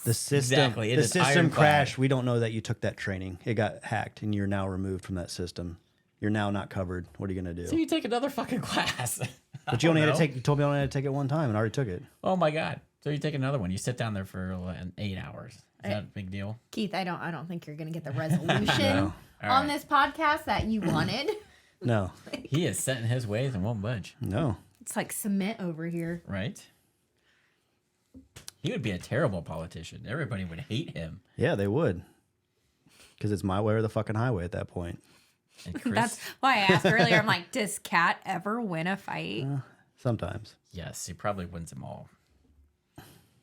The system, Exactly, it the is system ironclad. crashed. We don't know that you took that training. It got hacked, and you're now removed from that system. You're now not covered. What are you going to do? So you take another fucking class. But you only had to take. You told me I only had to take it one time, and I already took it. Oh my god! So you take another one. You sit down there for 8 hours. Is that a big deal? Keith, I don't think you're gonna get the resolution No. All on right. this podcast that you wanted. No, He is set in his ways and won't budge. no. It's like cement over here. Right? He would be a terrible politician. Everybody would hate him. Yeah, they would. Because it's my way or the fucking highway at that point. And Chris, That's why I asked earlier. I'm like, does Cat ever win a fight? Sometimes. yes, he probably wins them all.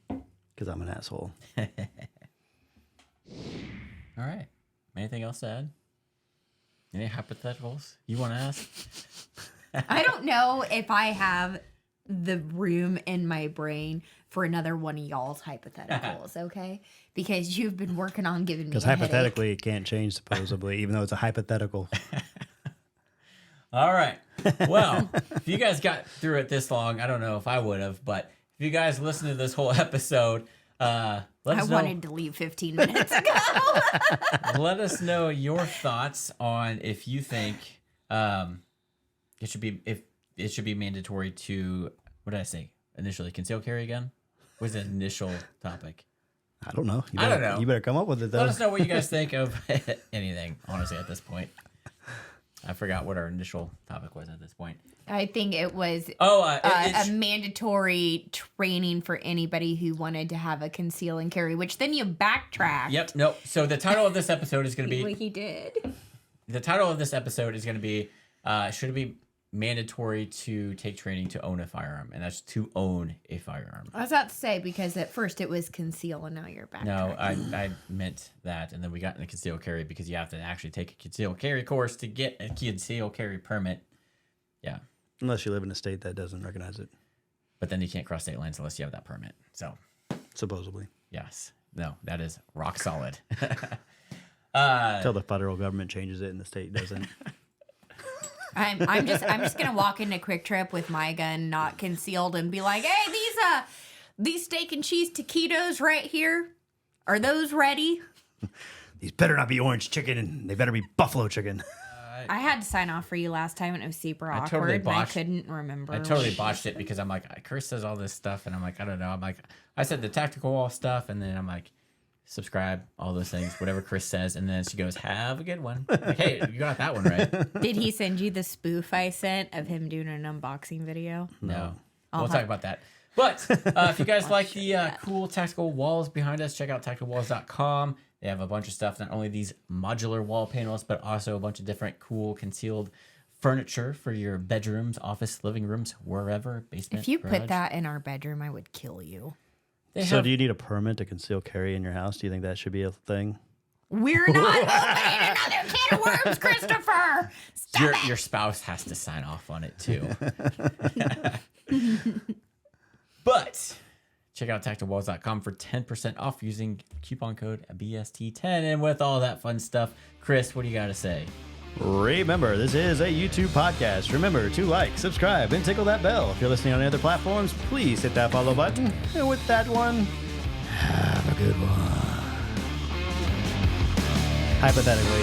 Because I'm an asshole. All right. Anything else to add? Any hypotheticals you want to ask? I don't know if I have the room in my brain for another one of y'all's hypotheticals, okay? Because you've been working on giving me Because a headache. hypothetically, it can't change, supposedly, even though it's a hypothetical. All right. Well, if you guys got through it this long, I don't know if I would have, but if you guys listened to this whole episode, let us know. I wanted to leave 15 minutes ago. Let us know your thoughts on if you think it should be mandatory to, what did I say initially, conceal carry again? What was the initial topic? I don't know. I don't know. You better come up with it, though. Let us know what you guys think of anything, honestly, at this point. I forgot what our initial topic was at this point. I think it was it's a mandatory training for anybody who wanted to have a conceal and carry, which then you backtrack. Yep. Nope. So the title of this episode is going to be. What he did. The title of this episode is going to be, should it be mandatory to take training to own a firearm? And that's to own a firearm. I was about to say, because at first it was conceal and now you're backtracking. No, I meant that. And then we got into conceal carry because you have to actually take a conceal carry course to get a conceal carry permit. Yeah. Unless you live in a state that doesn't recognize it. But then you can't cross state lines unless you have that permit. So, Supposedly. yes. No, that is rock solid. Until the federal government changes it and the state doesn't. I'm just gonna walk into Quick Trip with my gun not concealed and be like, hey, these steak and cheese taquitos right here, are those ready? These better not be orange chicken and they better be buffalo chicken. I had to sign off for you last time and it was super awkward totally and I botched- couldn't remember. I totally botched it because I'm like, Chris says all this stuff, and I'm like, I don't know. I'm like, I said the tactical wall stuff, and then I'm like, subscribe, all those things, whatever Chris says, and then she goes, have a good one. I'm like, hey, you got that one right. Did he send you the spoof I sent of him doing an unboxing video? No. We'll talk about that. But if you guys like the cool tactical walls behind us, check out tacticalwalls.com. They have a bunch of stuff, not only these modular wall panels, but also a bunch of different cool concealed furniture for your bedrooms, office, living rooms, wherever, basement, If you garage. put that in our bedroom, I would kill you. So do you need a permit to conceal carry in your house? Do you think that should be a thing? We're not opening another can of worms, Christopher. Stop Your spouse has to sign off on it too. But check out tacticalwalls.com for 10% off using coupon code BST10. And with all that fun stuff, Chris, what do you got to say? Remember, this is a YouTube podcast. Remember to like, subscribe, and tickle that bell. If you're listening on other platforms, please hit that follow button. And with that one, have a good one. Hypothetically.